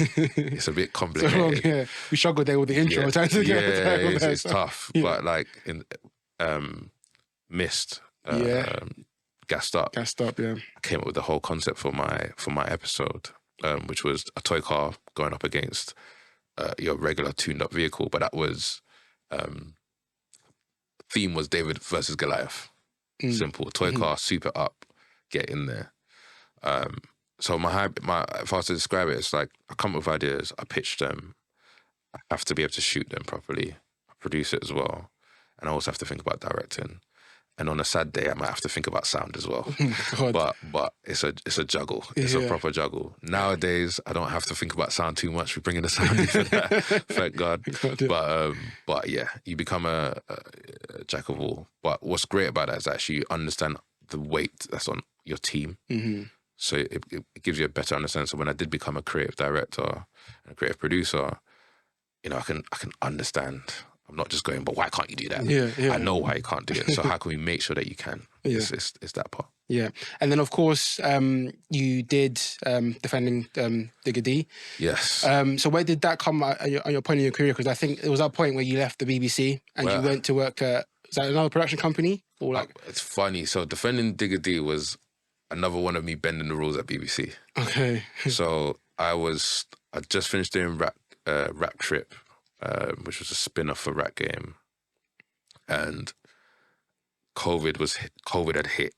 it's a bit complicated.
So, we struggled there with the intro.
It's tough. But like in Mist, Gassed Up.
Yeah.
I came up with the whole concept for my episode, which was a toy car going up against your regular tuned-up vehicle. But that was theme was David versus Goliath. Simple. Toy car, super up, get in there. So if I was to describe it, it's like I come up with ideas, I pitch them, I have to be able to shoot them properly, I produce it as well, and I also have to think about directing. And on a sad day, I might have to think about sound as well. But it's a juggle. It's a proper juggle. Nowadays, I don't have to think about sound too much. We're bringing the sound in for that, thank God. But yeah, you become a jack of all. But what's great about that is actually you understand the weight that's on your team. So it gives you a better understanding. So when I did become a creative director and a creative producer, you know, I can understand. I'm not just going, but why can't you do that? I know why you can't do it. So how can we make sure that you can? It's that part. Yeah.
And then, of course, you did Defending Digga D.
Yes.
So where did that come on your point in your career? Because I think it was that point where you left the BBC and you went to work at, is that another production company? Or like?
It's funny. So Defending Digga D was another one of me bending the rules at BBC.
Okay.
So I just finished doing Rap Trip, which was a spin-off for Rap Game, and COVID had hit.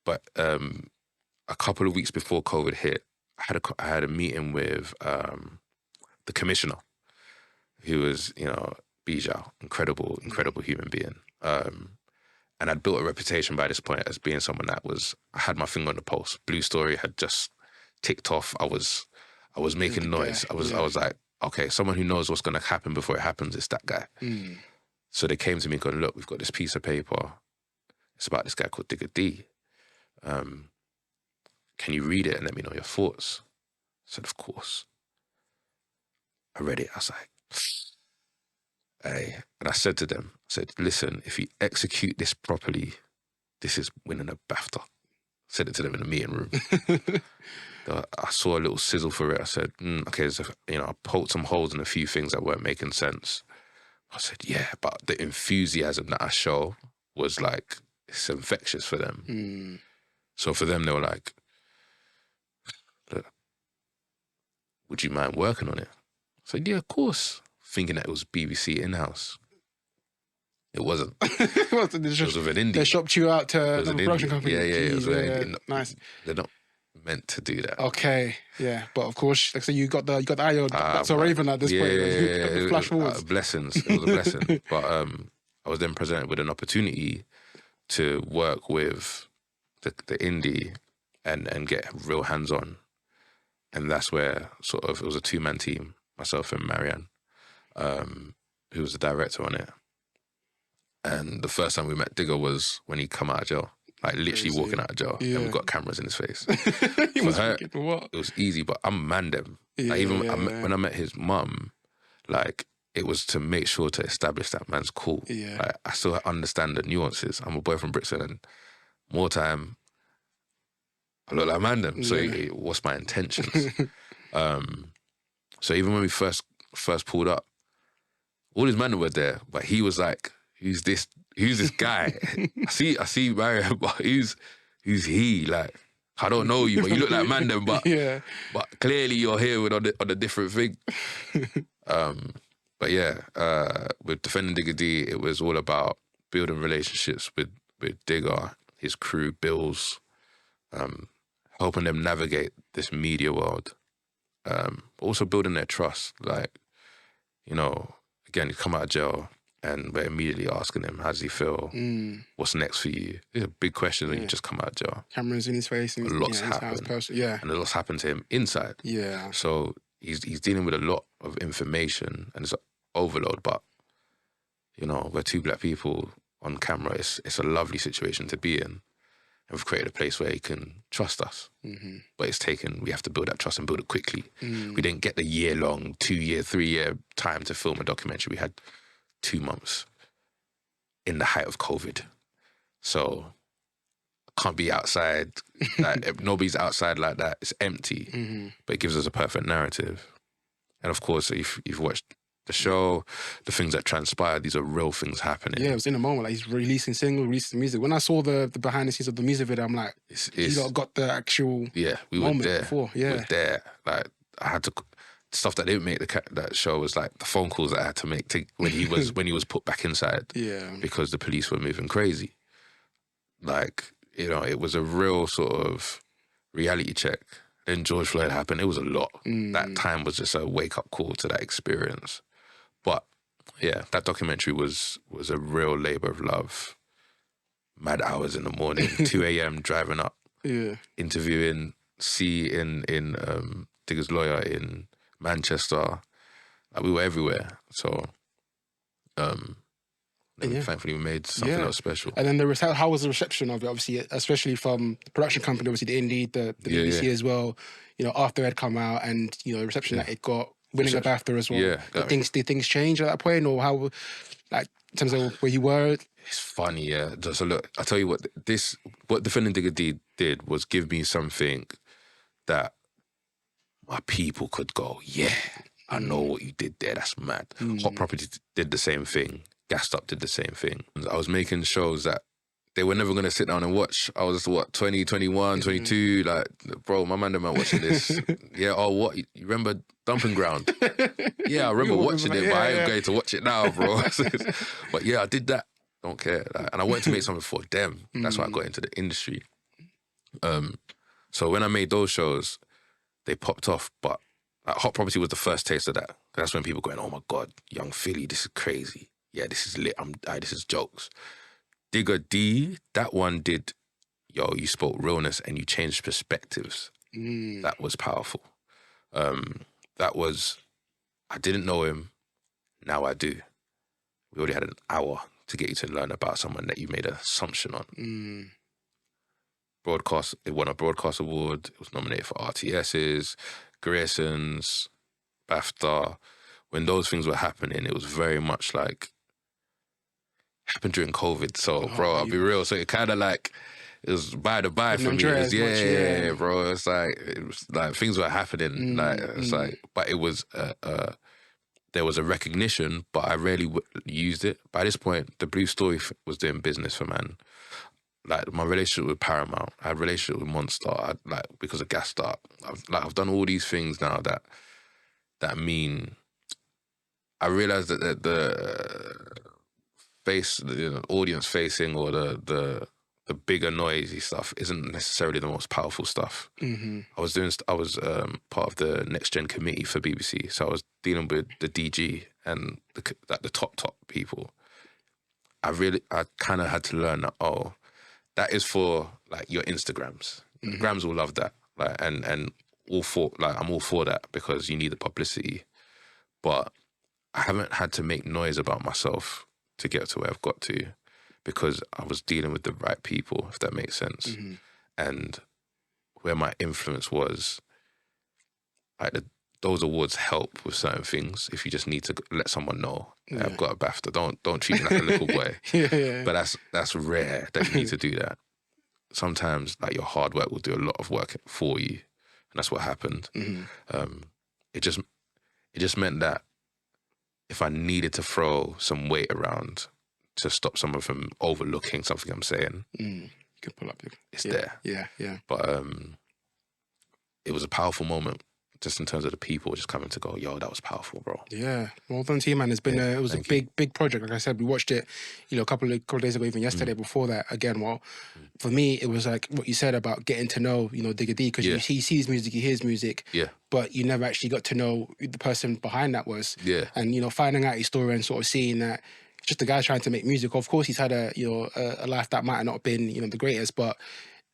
But a couple of weeks before COVID hit, I had a meeting with the commissioner, who was, you know, Bijou, incredible human being. And I'd built a reputation by this point as being someone I had my finger on the pulse. Blue Story had just ticked off. I was making noise. I was like, okay, someone who knows what's going to happen before it happens is that guy. So they came to me going, look, we've got this piece of paper. It's about this guy called Digga D. Can you read it and let me know your thoughts? I said, of course. I read it. I was like, hey. And I said to them, listen, if you execute this properly, this is winning a BAFTA. I said it to them in the meeting room. I saw a little sizzle for it. I said, okay, I poked some holes in a few things that weren't making sense. I said, yeah, but the enthusiasm that I show was like, it's infectious for them. So for them, they were like, look, would you mind working on it? I said, yeah, of course. Thinking that it was BBC in-house. It wasn't. It was with an indie.
They shopped you out to another production company.
Yeah, it was
nice.
They're not meant to do that.
Okay, yeah, but of course, like so you got the eye on that's a raven at this point.
Yeah,
flash forwards.
Blessings. It was a blessing. But I was then presented with an opportunity to work with the indie and get real hands-on. And that's where sort of, it was a two-man team, myself and Marianne, who was the director on it. And the first time we met Digga was when he come out of jail, like literally walking out of jail, and we got cameras in his face. For her, it was easy, but I'm man them. Like when I met his mum, like it was to make sure to establish that man's cool. Like, I still understand the nuances. I'm a boy from Brixton, and more time, I look like man them. So what's my intentions? So even when we first pulled up, all his men were there, but he was like, who's this guy? I see Mario, but who's he? Like, I don't know you, but you look like Mandem, but clearly you're here on a different thing. But yeah, with Defending Digga D, it was all about building relationships with Digga, his crew, Bills, helping them navigate this media world. Also building their trust. Like, you know, again, you come out of jail and we're immediately asking him, how does he feel? What's next for you? These are big questions when you just come out of jail.
Cameras in his face. And
lots happen. And a lot's happened to him inside. Yeah. So he's dealing with a lot of information and it's an overload, but, you know, we're two black people on camera. It's a lovely situation to be in. And we've created a place where he can trust us. But we have to build that trust and build it quickly. We didn't get the year-long, 2-year, 3-year time to film a documentary. We had 2 months in the height of COVID. So I can't be outside. Like, nobody's outside like that. It's empty. But it gives us a perfect narrative. And of course, if you've watched the show, the things that transpired, these are real things happening.
Yeah, it was in a moment. Like, he's releasing single, releasing music. When I saw the behind the scenes of the music video, I'm like, you lot got the actual
we
moment
were there.
Before.
We were there. Like, I had to... Stuff that didn't make that show was like the phone calls that I had to make when he was put back inside. Because the police were moving crazy. Like, you know, it was a real sort of reality check. Then George Floyd happened. It was a lot. That time was just a wake-up call to that experience. But yeah, that documentary was a real labour of love. Mad hours in the morning, 2 a.m. driving up, interviewing C in Digga's lawyer in Manchester. Like, we were everywhere. So thankfully we made something that was special.
And then how was the reception of it? Obviously, especially from the production company, obviously the indie, the BBC as well. You know, after it had come out, and you know the reception that it got, winning a BAFTA as well. Did things change at that point, or how, like, in terms of where you were?
It's funny, yeah. So look, I tell you what Defending Digga D did was give me something that my people could go, yeah, I know what you did there, that's mad. Hot Property did the same thing. Gassed Up did the same thing. I was making shows that they were never going to sit down and watch. I was, 20, 21, 22, like, bro, my man watching this. Yeah, oh, what, you remember Dumping Ground? Yeah, I remember watching it, but I ain't going to watch it now, bro. But yeah, I did that. Don't care. Like, and I wanted to make something for them. That's why I got into the industry. So when I made those shows, they popped off, but like, Hot Property was the first taste of that. That's when people going, oh my God, Young Filly, this is crazy. Yeah, this is lit. This is jokes. Digga D, that one did, you spoke realness and you changed perspectives. That was powerful. That was, I didn't know him, now I do. We already had an hour to get you to learn about someone that you made an assumption on. Broadcast, it won a Broadcast Award. It was nominated for RTSs, Graysons, BAFTA. When those things were happening, it was very much like, happened during COVID. So, bro, I'll be real. So it kind of like, it was by the by for me. It was, bro. It was like things were happening. It's like, but it was, there was a recognition, but I rarely used it. By this point, the Blue Story was doing business for man. Like, my relationship with Paramount, I had a relationship with Monster, because of Gassed Up. I've done all these things now that mean, I realized that the audience facing or the bigger noisy stuff isn't necessarily the most powerful stuff. I was part of the Next Gen committee for BBC, so I was dealing with the DG and the top people. I kind of had to learn that, that is for like your Instagrams. The grams will love that. Like, and all for, like, I'm all for that because you need the publicity. But I haven't had to make noise about myself to get to where I've got to because I was dealing with the right people, if that makes sense. And where my influence was, like, those awards help with certain things if you just need to let someone know, hey, I've got a BAFTA. Don't treat me like a little boy. But that's rare that you need to do that. Sometimes, like, your hard work will do a lot of work for you, and that's what happened. It just meant that if I needed to throw some weight around to stop someone from overlooking something I'm saying,
you can pull up.
It's there.
Yeah.
But it was a powerful moment, just in terms of the people just coming to go, yo, that was powerful, bro.
Yeah, well done to you, man. It's been it was a big project. Like I said, we watched it, a couple of days ago, even yesterday. Before that, again, well, for me, it was like what you said about getting to know, Digga D, because he sees music, he hears music, but you never actually got to know who the person behind that was. And finding out his story and sort of seeing that just the guy trying to make music. Of course, he's had a life that might have not been the greatest, but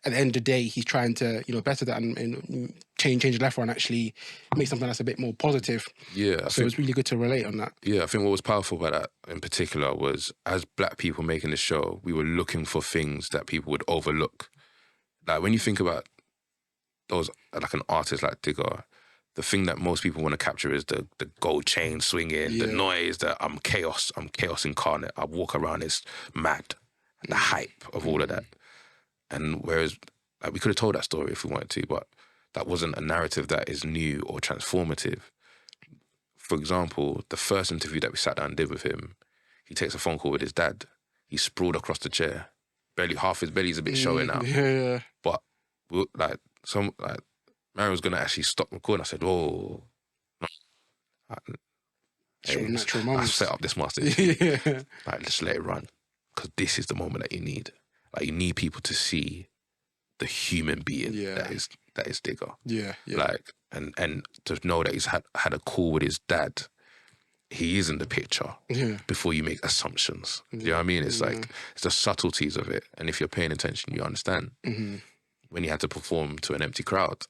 at the end of the day, he's trying to, better that and change the left and actually make something that's a bit more positive.
Yeah.
So it was really good to relate on that.
Yeah, I think what was powerful about that in particular was, as black people making the show, we were looking for things that people would overlook. Like, when you think about those, like, an artist like Digga, the thing that most people want to capture is the gold chain swinging, the noise, I'm chaos incarnate. I walk around, it's mad. And the hype of all of that. And whereas, like, we could have told that story if we wanted to, but that wasn't a narrative that is new or transformative. For example, the first interview that we sat down and did with him, he takes a phone call with his dad. He's sprawled across the chair. Half his belly's a bit showing out.
Yeah.
But, Mary was going to actually stop recording. I said, "Oh,
natural moments.
I set up this master. Like, just let it run. Because this is the moment that you need. Like, you need people to see the human being that is Digga.
Yeah.
Like, and to know that he's had a call with his dad. He is in the picture before you make assumptions. Do you know what I mean? It's like, it's the subtleties of it. And if you're paying attention, you understand. When you had to perform to an empty crowd,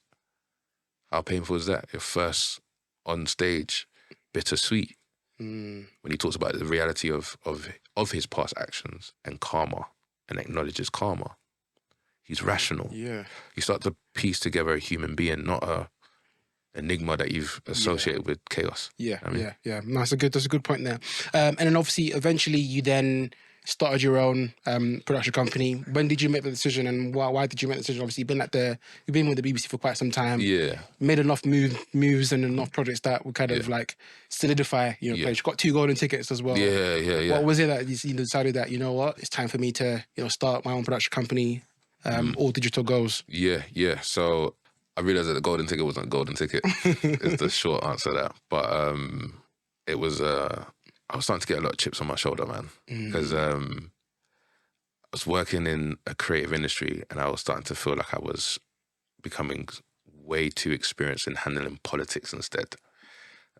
how painful is that? Your first on stage, bittersweet. When he talks about the reality of his past actions and karma, and acknowledges karma. He's rational. Yeah. You start to piece together a human being, not a enigma that you've associated with chaos.
Yeah. No, that's a good point there. And then obviously, eventually, you then started your own production company. When did you make the decision, and why did you make the decision? Obviously, you've been with the BBC for quite some time. Yeah. Made enough moves and enough projects that would kind of like solidify your place. You've got 2 golden tickets as well. Yeah. What was it that you decided that, it's time for me to start my own production company, all digital goals?
Yeah. So I realised that the golden ticket wasn't a golden ticket. Is the short answer to that. But it was... I was starting to get a lot of chips on my shoulder, man, because I was working in a creative industry and I was starting to feel like I was becoming way too experienced in handling politics instead.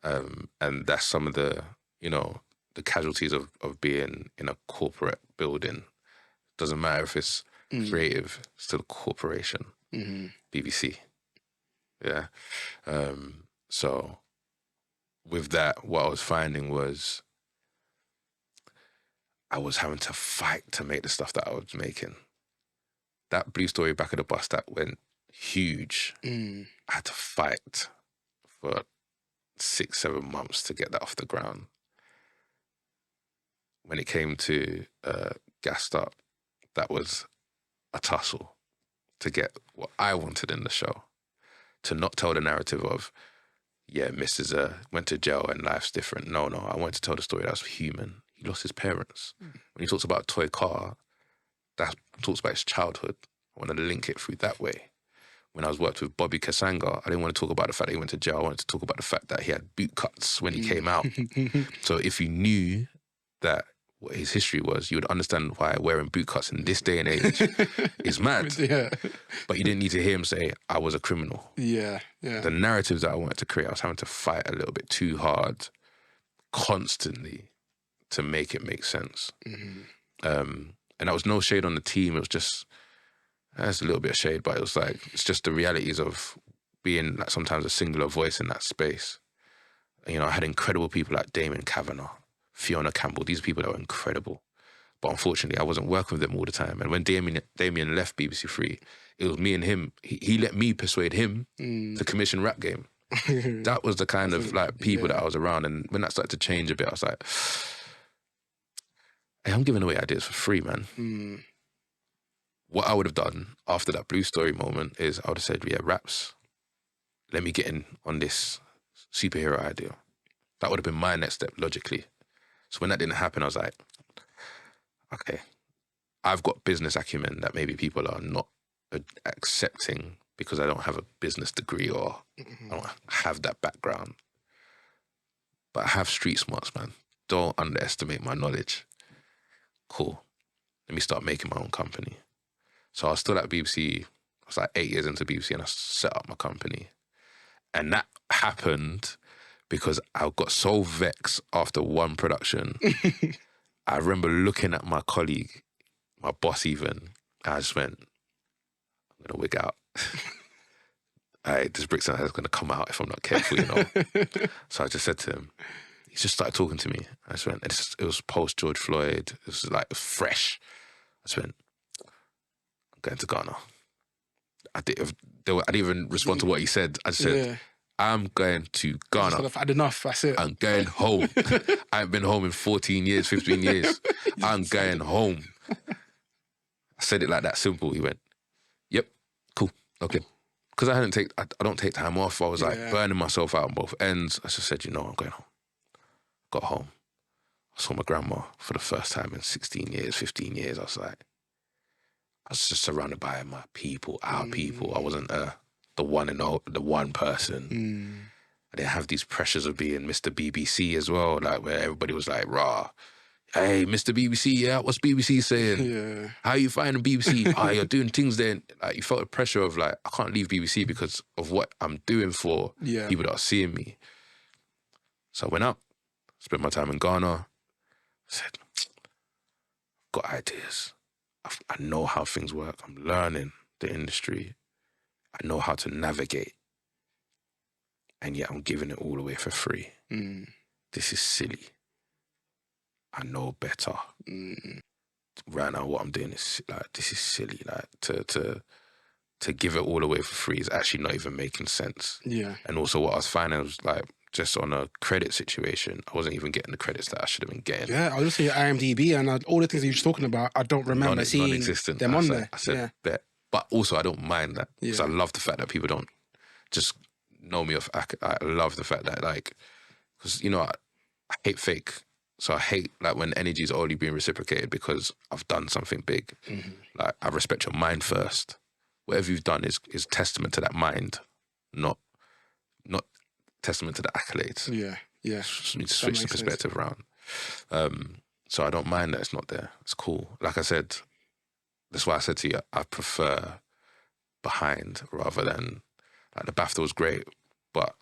And that's some of the, the casualties of being in a corporate building. Doesn't matter if it's creative, it's still a corporation. BBC. Yeah. So with that, what I was finding was I was having to fight to make the stuff that I was making. That Blue Story Back of the Bus that went huge. I had to fight for 6-7 months to get that off the ground. When it came to Gassed Up, that was a tussle to get what I wanted in the show. To not tell the narrative of, Mrs. Went to jail and life's different. No, I wanted to tell the story that was human. He lost his parents. When he talks about a toy car, that talks about his childhood. I wanted to link it through that way. When I was worked with Bobby Kasanga, I didn't want to talk about the fact that he went to jail. I wanted to talk about the fact that he had boot cuts when he came out. So if you knew that what his history was, you would understand why wearing boot cuts in this day and age is mad. But you didn't need to hear him say, I was a criminal. The narratives that I wanted to create, I was having to fight a little bit too hard constantly to make it make sense. And that was no shade on the team. It was just, there's a little bit of shade, but it was like, it's just the realities of being like sometimes a singular voice in that space. You know, I had incredible people like Damien Kavanagh, Fiona Campbell. These people that were incredible. But unfortunately, I wasn't working with them all the time. And when Damien left BBC Three, it was me and him. He let me persuade him to commission Rap Game. That was the kind of like people that I was around. And when that started to change a bit, I was like, hey, I'm giving away ideas for free, man. What I would have done after that Blue Story moment is I would have said, yeah, raps, let me get in on this superhero idea. That would have been my next step, logically. So when that didn't happen, I was like, okay, I've got business acumen that maybe people are not accepting because I don't have a business degree or I don't have that background. But I have street smarts, man. Don't underestimate my knowledge. Cool. Let me start making my own company. So I was still at BBC. I was like 8 years into BBC and I set up my company. And that happened because I got so vexed after one production. I remember looking at my colleague, my boss even, and I just went, I'm going to wig out. This Brixton is going to come out if I'm not careful, you know. So I just said to him, he just started talking to me. I just went, it was post George Floyd. It was like, it was fresh. I just went, I'm going to Ghana. I didn't even respond to what he said. I just said, I'm going to Ghana.
I've had enough, that's it.
I'm going home. I haven't been home in 14 years, 15 years. I'm going home. I said it like that simple. He went, yep, cool, okay. Because I don't take time off. I was like burning myself out on both ends. I just said, you know, I'm going home. Got home. I saw my grandma for the first time in 16 years, 15 years. I was just surrounded by my people, our people. I wasn't the one person. I didn't have these pressures of being Mr. BBC as well, like where everybody was like, rah, hey, Mr. BBC, yeah, what's BBC saying?
Yeah.
How you finding BBC? Oh, you're doing things there. Like, you felt the pressure of like, I can't leave BBC because of what I'm doing for people that are seeing me. So I went up, spent my time in Ghana, said, got ideas. I know how things work. I'm learning the industry. I know how to navigate. And yet I'm giving it all away for free. This is silly. I know better. Right now what I'm doing is like, this is silly. Like to give it all away for free is actually not even making sense. Yeah. And also what I was finding was like, just on a credit situation, I wasn't even getting the credits that I should have been getting. Yeah,
I was looking at IMDb and all the things that you were talking about, I don't remember seeing
non-existent.
them on there.
I said, bet. But also I don't mind that because I love the fact that people don't just know me off. I love the fact that like, because, you know, I hate fake. So I hate like when energy is only being reciprocated because I've done something big. Like, I respect your mind first. Whatever you've done is testament to that mind, not testament to the accolades. Yeah. Just need to switch the perspective around. So I don't mind that it's not there. It's cool. Like I said, that's why I said to you, I prefer behind rather than, like, the BAFTA was great, but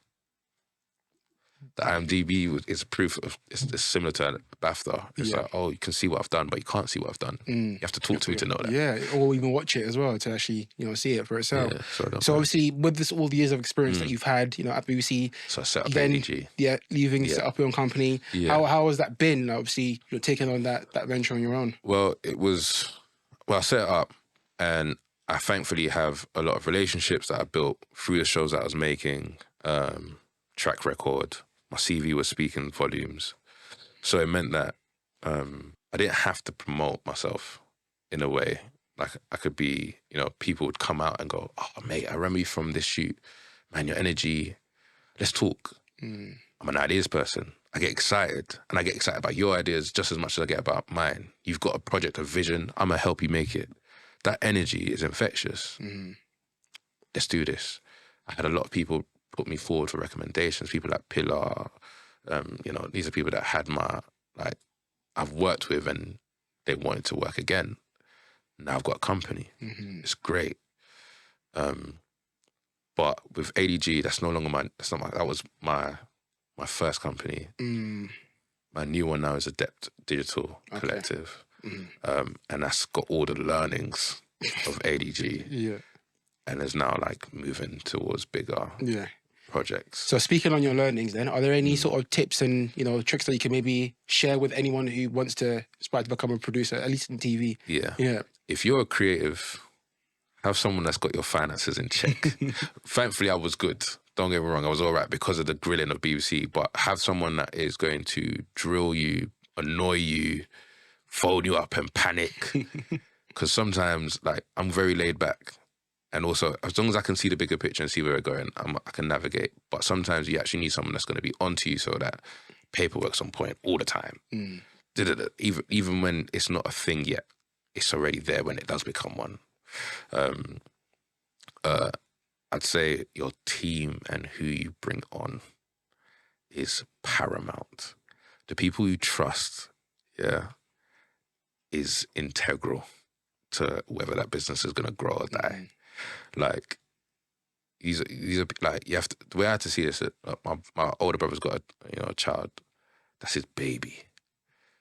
the IMDb is proof of, it's similar to BAFTA. It's like, oh, you can see what I've done, but you can't see what I've done. You have to talk to me to know that.
Yeah, or even watch it as well to actually, you know, see it for itself. Yeah, so obviously, with this, all the years of experience that you've had, you know, at BBC,
so I set up ADG.
Leaving, set up your own company. Yeah. How has that been? Obviously, you're taking on that venture on your own.
Well, I set it up, and I thankfully have a lot of relationships that I built through the shows that I was making, track record. My CV was speaking volumes. So it meant that I didn't have to promote myself in a way. Like, I could be, you know, people would come out and go, oh, mate, I remember you from this shoot. Man, your energy, let's talk. I'm an ideas person. I get excited, and I get excited about your ideas just as much as I get about mine. You've got a project, a vision. I'm going to help you make it. That energy is infectious. Let's do this. I had a lot of people put me forward for recommendations, people like Pilar, you know, these are people that had I've worked with and they wanted to work again. Now I've got a company. It's great. But with ADG, that was my first company. My new one now is Adept Digital Collective. and that's got all the learnings of ADG.
Yeah.
And is now like moving towards bigger projects.
So speaking on your learnings then, are there any sort of tips and, you know, tricks that you can maybe share with anyone who wants to aspire to become a producer, at least in TV?
Yeah. If you're a creative, have someone that's got your finances in check. Thankfully, I was good. Don't get me wrong, I was all right because of the grilling of BBC, but have someone that is going to drill you, annoy you, phone you up and panic. Because sometimes, like, I'm very laid back. And also, as long as I can see the bigger picture and see where we're going, I can navigate. But sometimes you actually need someone that's going to be onto you so that paperwork's on point all the time. Even when it's not a thing yet, it's already there when it does become one. I'd say your team and who you bring on is paramount. The people you trust, is integral to whether that business is going to grow or die. Like, these are like, you have to, the way I had to see this, my older brother's got a child, that's his baby.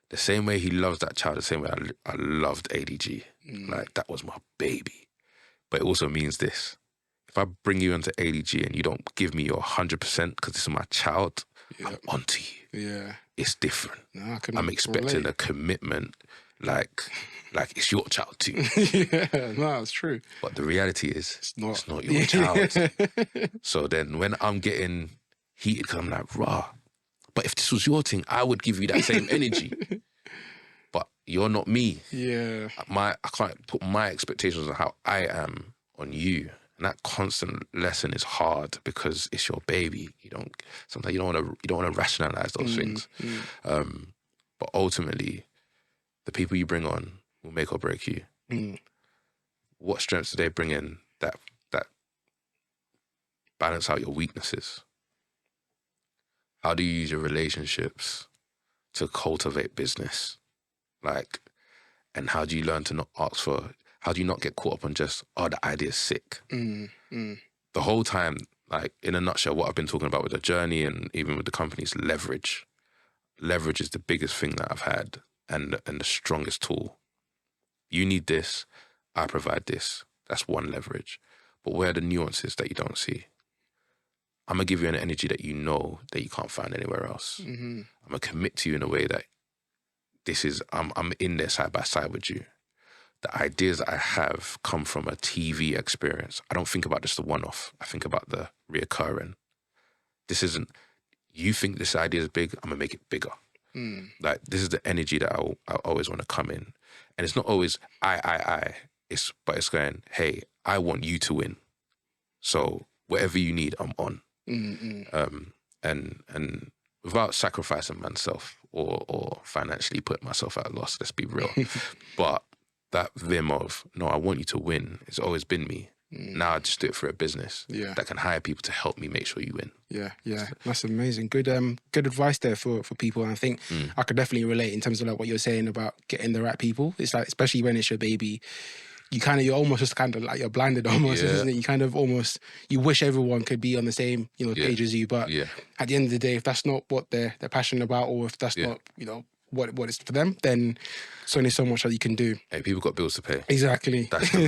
The same way he loves that child, the same way I loved ADG. Like, that was my baby. But it also means this. If I bring you into ADG and you don't give me your 100% because this is my child, I'm onto you. Yeah. It's different. No, I'm expecting a commitment like it's your child too.
It's true.
But the reality is, it's not your child. So then when I'm getting heated, because I'm like, rah, but if this was your thing, I would give you that same energy. But you're not me. Yeah. I can't put my expectations on how I am on you. And that constant lesson is hard because it's your baby. Sometimes you don't want to rationalize those things. But ultimately, the people you bring on will make or break you. What strengths do they bring in that balance out your weaknesses? How do you use your relationships to cultivate business? Like, and how do you learn to not ask for, how do you not get caught up on just, the idea's sick? The whole time, like, in a nutshell, what I've been talking about with the journey and even with the company's leverage. Leverage is the biggest thing that I've had and the strongest tool. You need this, I provide this. That's one leverage. But where are the nuances that you don't see? I'm going to give you an energy that you know that you can't find anywhere else. I'm going to commit to you in a way that I'm in there side by side with you. The ideas that I have come from a TV experience. I don't think about just the one-off. I think about the reoccurring. You think this idea is big, I'm going to make it bigger. Like, this is the energy that I always want to come in. And it's not always I. But it's going, hey, I want you to win. So whatever you need, I'm on. And without sacrificing myself or financially putting myself at a loss, let's be real. But that vim of, no, I want you to win, it's always been me. Now I just do it for a business that can hire people to help me make sure you win. Yeah.
That's amazing. Good advice there for people. And I think I could definitely relate in terms of like what you're saying about getting the right people. It's like, especially when it's your baby, you're almost just kind of like, you're blinded almost, isn't it? You kind of almost, you wish everyone could be on the same, page as you. But at the end of the day, if that's not what they're passionate about, or if that's not, what it's for them, then there's only so much that you can do.
Hey, people got bills to pay.
Exactly.
That's the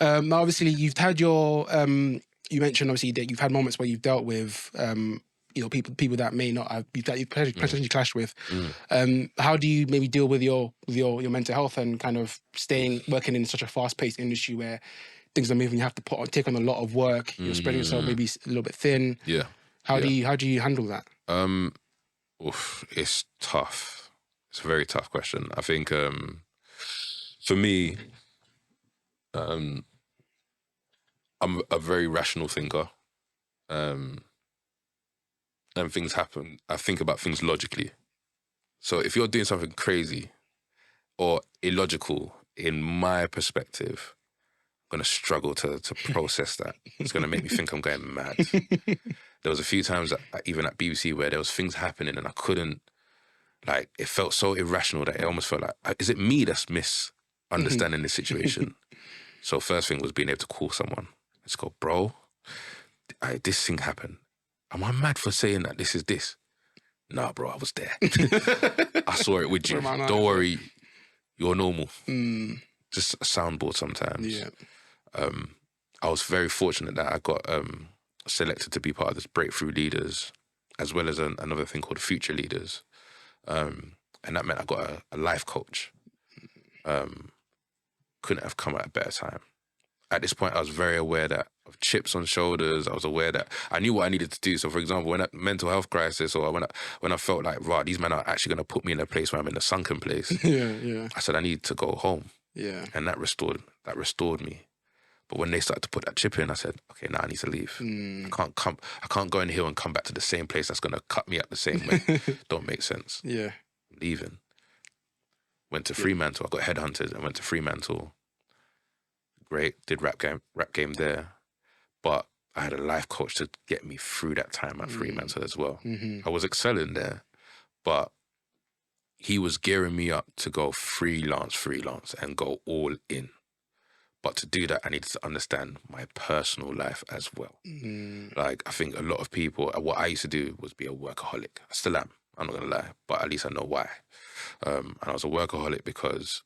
real.
Now, obviously, you've had your, you mentioned obviously that you've had moments where you've dealt with, people that may not have, that you've potentially clashed with. How do you maybe deal with your mental health and kind of working in such a fast-paced industry where things are moving, you have to take on a lot of work, you're spreading yourself maybe a little bit thin. How do you handle that?
It's tough. It's a very tough question. I think for me, I'm a very rational thinker. And things happen. I think about things logically. So if you're doing something crazy or illogical, in my perspective, I'm going to struggle to process that. It's going to make me think I'm going mad. There was a few times, even at BBC, where there was things happening and I couldn't, like, it felt so irrational that it almost felt like, is it me that's misunderstanding this situation? So first thing was being able to call someone. Let's go, bro, this thing happened. Am I mad for saying that this is this? Nah, bro, I was there. I saw it with you. Don't worry. you're normal. Just a soundboard sometimes.
Yeah.
I was very fortunate that I got selected to be part of this Breakthrough Leaders, as well as another thing called Future Leaders. And that meant I got a life coach. Couldn't have come at a better time. At this point, I was very aware that of chips on shoulders. I was aware that I knew what I needed to do. So, for example, when that mental health crisis, or when I felt like, right, these men are actually going to put me in a place where I'm in a sunken place. I said I need to go home.
Yeah.
And that restored me. But when they started to put that chip in, I said, okay, now I need to leave. I can't go in here and come back to the same place that's going to cut me up the same way. Don't make sense.
Yeah.
I'm leaving. Went to Fremantle. I got headhunted and went to Fremantle. Great, did rap game there. But I had a life coach to get me through that time at Fremantle as well. I was excelling there, but he was gearing me up to go freelance and go all in. But to do that, I needed to understand my personal life as well. Like, I think a lot of people, what I used to do was be a workaholic. I still am, I'm not going to lie, but at least I know why. And I was a workaholic because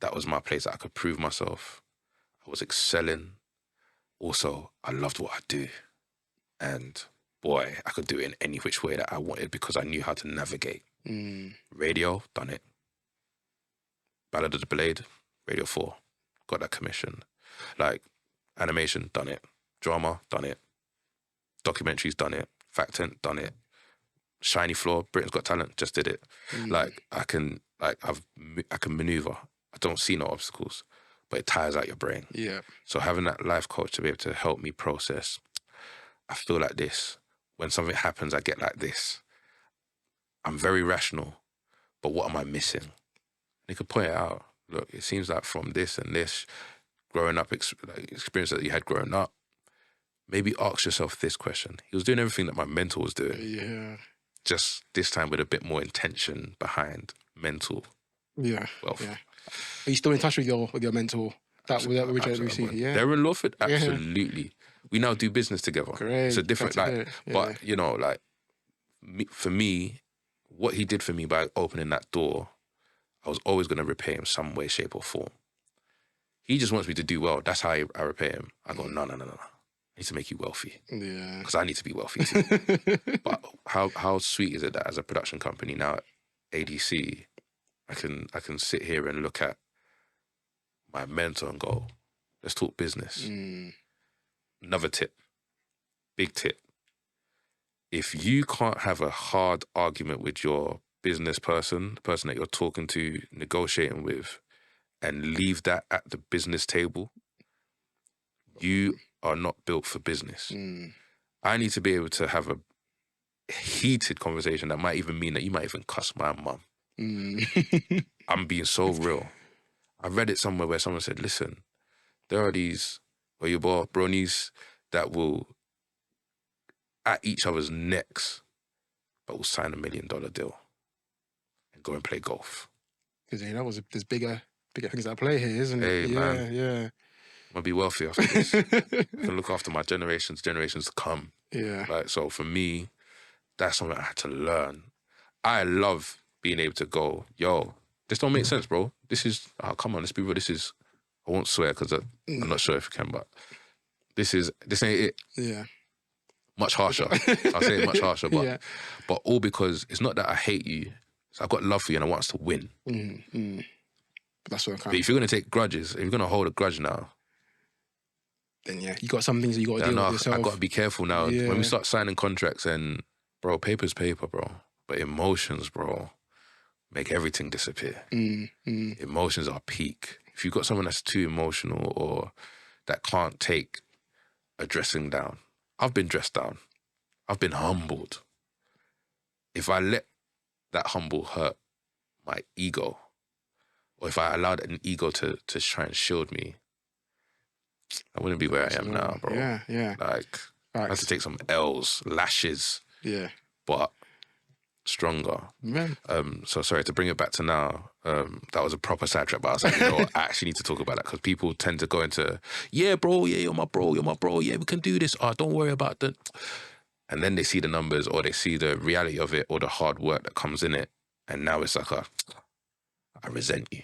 that was my place that I could prove myself. I was excelling. Also, I loved what I do. And boy, I could do it in any which way that I wanted because I knew how to navigate. Radio, done it. Ballad of the Blade, Radio 4. Got that commission. Like, animation, done it. Drama, done it. Documentaries, done it. Fact Tent, done it. Shiny Floor, Britain's Got Talent, just did it. Like, I can maneuver. I don't see no obstacles, but it tires out your brain.
Yeah.
So having that life coach to be able to help me process, I feel like this. When something happens, I get like this. I'm very rational, but what am I missing? And he could point it out. Look, it seems like from this and this, growing up, experience that you had growing up, maybe ask yourself this question. He was doing everything that my mentor was doing.
Yeah.
Just this time with a bit more intention behind mental wealth.
Yeah. Are you still in touch with your mentor? That was yeah.
They're in Lawford? Absolutely. Yeah. We now do business together.
Great.
It's a different, but, you know, like, for me, what he did for me by opening that door, I was always going to repay him some way, shape or form. He just wants me to do well. That's how I repay him. I go, no. I need to make you wealthy. Yeah. Because I need to be wealthy too. But how sweet is it that as a production company now at ADC, I can sit here and look at my mentor and go, let's talk business. Another tip, big tip. If you can't have a hard argument with your business person, the person that you're talking to, negotiating with, and leave that at the business table, you are not built for business. I need to be able to have a heated conversation that might even mean that you might even cuss my mum. I'm being so real. I read it somewhere where someone said, listen, there are these bronies that will at each other's necks, but will sign $1 million deal and go and play golf. Because
there's bigger things at play here, isn't it?
Hey, man.
Yeah.
I'm gonna be wealthy after this. I can look after my generations to come.
Yeah.
Like, so for me, that's something I had to learn. I love being able to go, yo, this don't make sense, bro. This is, come on, let's be real. This is, I won't swear because I'm not sure if I can, but this ain't it.
Yeah.
Much harsher. I'll say it much harsher, but all because it's not that I hate you. I've got love for you and I want us to win.
That's what
But if you're going to take grudges, if you're going to hold a grudge now,
then you got some things that you got to deal with yourself.
I got to be careful now. Yeah. When we start signing contracts and, bro, paper's paper, bro. But emotions, bro, make everything disappear. Emotions are peak. If you've got someone that's too emotional or that can't take a dressing down, I've been dressed down. I've been humbled. If I let that humble hurt my ego, or if I allowed an ego to try and shield me, I wouldn't be where I am now, bro.
Yeah.
Like, I had to take some L's, lashes.
Yeah.
But stronger.
Man.
So sorry, to bring it back to now, that was a proper sidetrack, but I was like, I actually need to talk about that because people tend to go into, yeah, bro, yeah, you're my bro, yeah, we can do this. Don't worry about that. And then they see the numbers or they see the reality of it or the hard work that comes in it. And now it's like I resent you.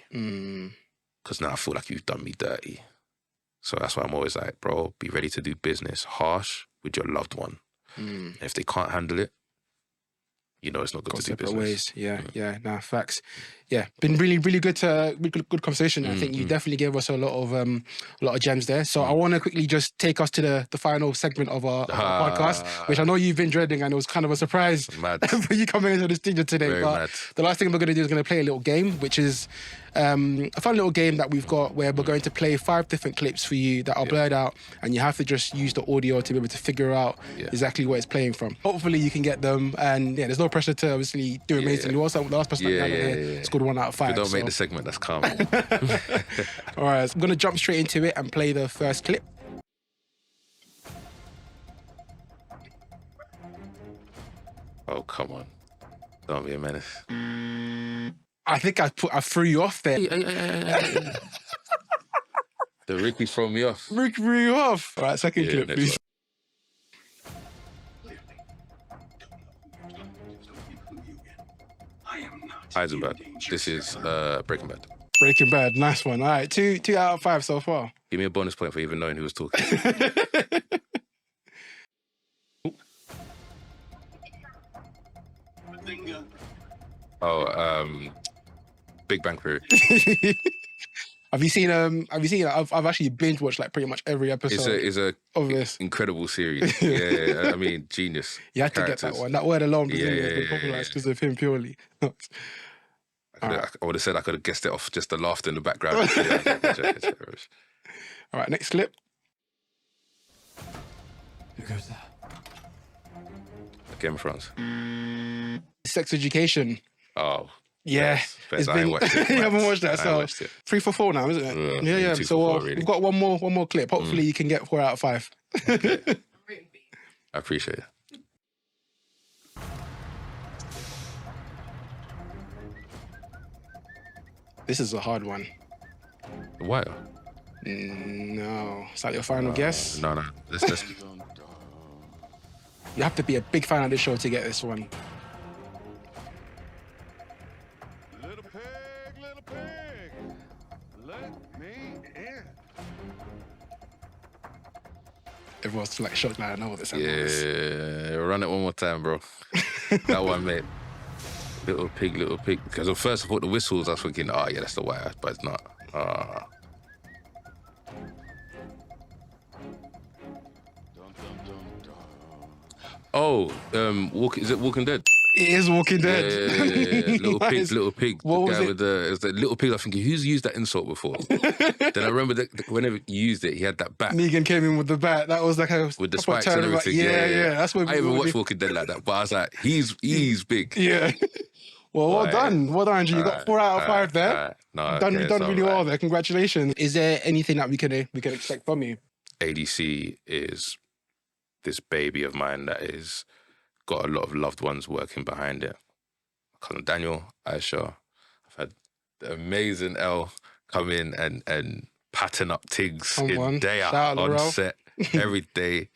Because now I feel like you've done me dirty. So that's why I'm always like, bro, be ready to do business harsh with your loved one. And if they can't handle it, you know it's not good to do
separate
business.
ways. Yeah, nah, facts. Yeah, been really good good conversation. I think you definitely gave us a lot of gems there. So I want to quickly just take us to the final segment of our podcast, which I know you've been dreading, and it was kind of a surprise for you coming into the studio today.
Very
but
mad.
The last thing we're going to do is going to play a little game, which is a fun little game that we've got where we're going to play 5 different clips for you that are blurred out, and you have to just use the audio to be able to figure out exactly where it's playing from. Hopefully you can get them, and there's no pressure to obviously do amazingly well. So the last person that here scored 1 out of 5.
If you don't make the segment, that's calm.
All right, so I'm going to jump straight into it and play the first clip.
Oh, come on. Don't be a menace.
I think I threw you off there.
The Ricky threw me off.
Rick threw you off. All right, second clip, please.
Heisenberg. This is Breaking Bad.
Breaking Bad, nice one. All right, 2 out of 5 so far.
Give me a bonus point for even knowing who was talking. Big Bang Theory.
Have you seen? I've actually binge watched like pretty much every episode.
It's a
of this
incredible series. I mean, genius.
You had to get that one. That word alone was popularized because of him purely.
I would have said I could have guessed it off just the laughter in the background.
All right, next clip.
Who goes there?
Game of Thrones.
Sex Education.
Oh.
Yeah.
It's been... I ain't watched it.
You haven't watched that, so 3 for 4 now, isn't it? Yeah. So we've got one more clip. Hopefully you can get 4 out of 5.
Okay. I appreciate it.
This is a hard one.
The Wire?
No. Is that your final guess?
No. Let's...
You have to be a big fan of this show to get this one.
Little pig, let me in.
Everyone's like shocked like I know what this is.
Yeah, run it one more time, bro. That one, mate. Little pig. Because at first I thought the whistles, I was thinking, that's the Wire, but it's not. Is it Walking Dead?
It is Walking Dead.
Yeah. Little pig.
What
the
was
guy
it?
with the little pig. I was thinking, who's used that insult before? Then I remember that whenever he used it, he had that bat.
Negan came in with the bat. That was like a
With the
proper
spikes and
turnaround.
everything.
Yeah. That's what
I even watched Walking Dead like that, but I was like, he's big.
Yeah. Well done, Andrew. You got 4 out of 5 there.
No,
Done really well there. Congratulations. Is there anything that we can expect from you?
ADC is this baby of mine that is got a lot of loved ones working behind it. My cousin Daniel, Aisha. I've had the amazing Elle come in and pattern up Tiggs day out on set every day.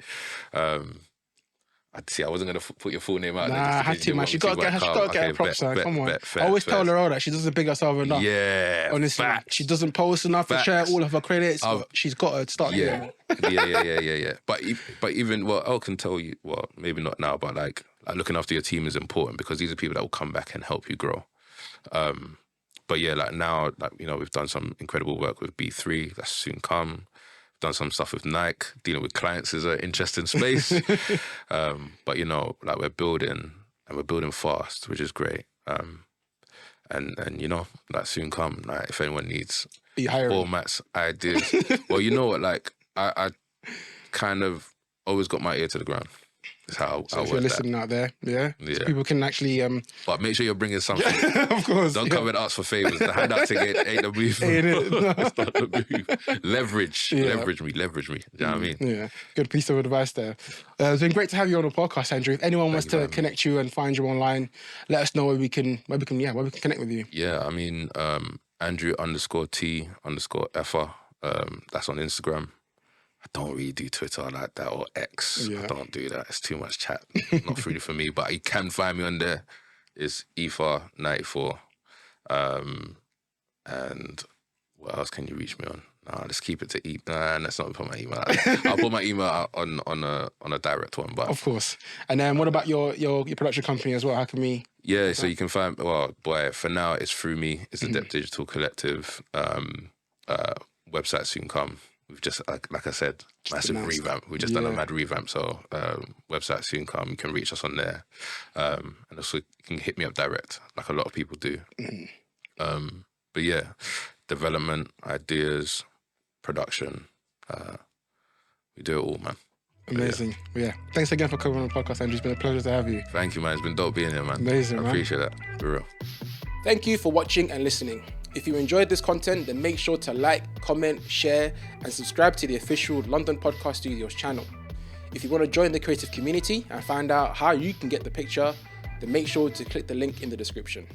I wasn't going to put your full name out there.
Nah, I had to, man. She got to get her props, man. Come on. I always tell her all that. She doesn't big herself enough.
Yeah,
honestly. She doesn't post enough to share all of her credits. She's got to start doing
it. But even, Elle can tell you, maybe not now, but like looking after your team is important because these are people that will come back and help you grow. But yeah, like now, we've done some incredible work with B3. That's soon come. Done some stuff with Nike. Dealing with clients is an interesting space. But we're building and we're building fast, which is great. And soon come. Like if anyone needs formats, ideas. Well, you know what? Like I kind of always got my ear to the ground. That's how I
if you're listening out there, so people can actually...
But make sure you're bringing something.
Of course.
Don't come and ask for favours. The handout ticket ain't the move. It's not the move. Leverage me. Do you know what I mean?
Yeah, good piece of advice there. It's been great to have you on the podcast, Andrew. If anyone wants to connect you and find you online, let us know where we can connect with you.
Yeah, I mean, Andrew_T_Efah. That's on Instagram. I don't really do Twitter like that or X. I don't do that. It's too much chat. Not really for me. But you can find me on there. It's Efah94. And what else can you reach me on? Nah, let's keep it to let's not put my email out. I'll put my email out on a direct one. But
Of course. And then what about your production company as well? How can we...
Yeah, so you can find, for now it's through me. It's a Depth Digital Collective. Website soon come. We've just, like I said, massive revamp. We've just done a mad revamp. So website soon come. You can reach us on there. And also you can hit me up direct, like a lot of people do. But yeah, development, ideas, production. We do it all, man.
Amazing. Yeah. Thanks again for coming on the podcast, Andrew. It's been a pleasure to have you.
Thank you, man. It's been dope being here, man.
Amazing,
I appreciate that. For real.
Thank you for watching and listening. If you enjoyed this content, then make sure to like, comment, share, and subscribe to the official London Podcast Studios channel. If you want to join the creative community and find out how you can get the picture, then make sure to click the link in the description.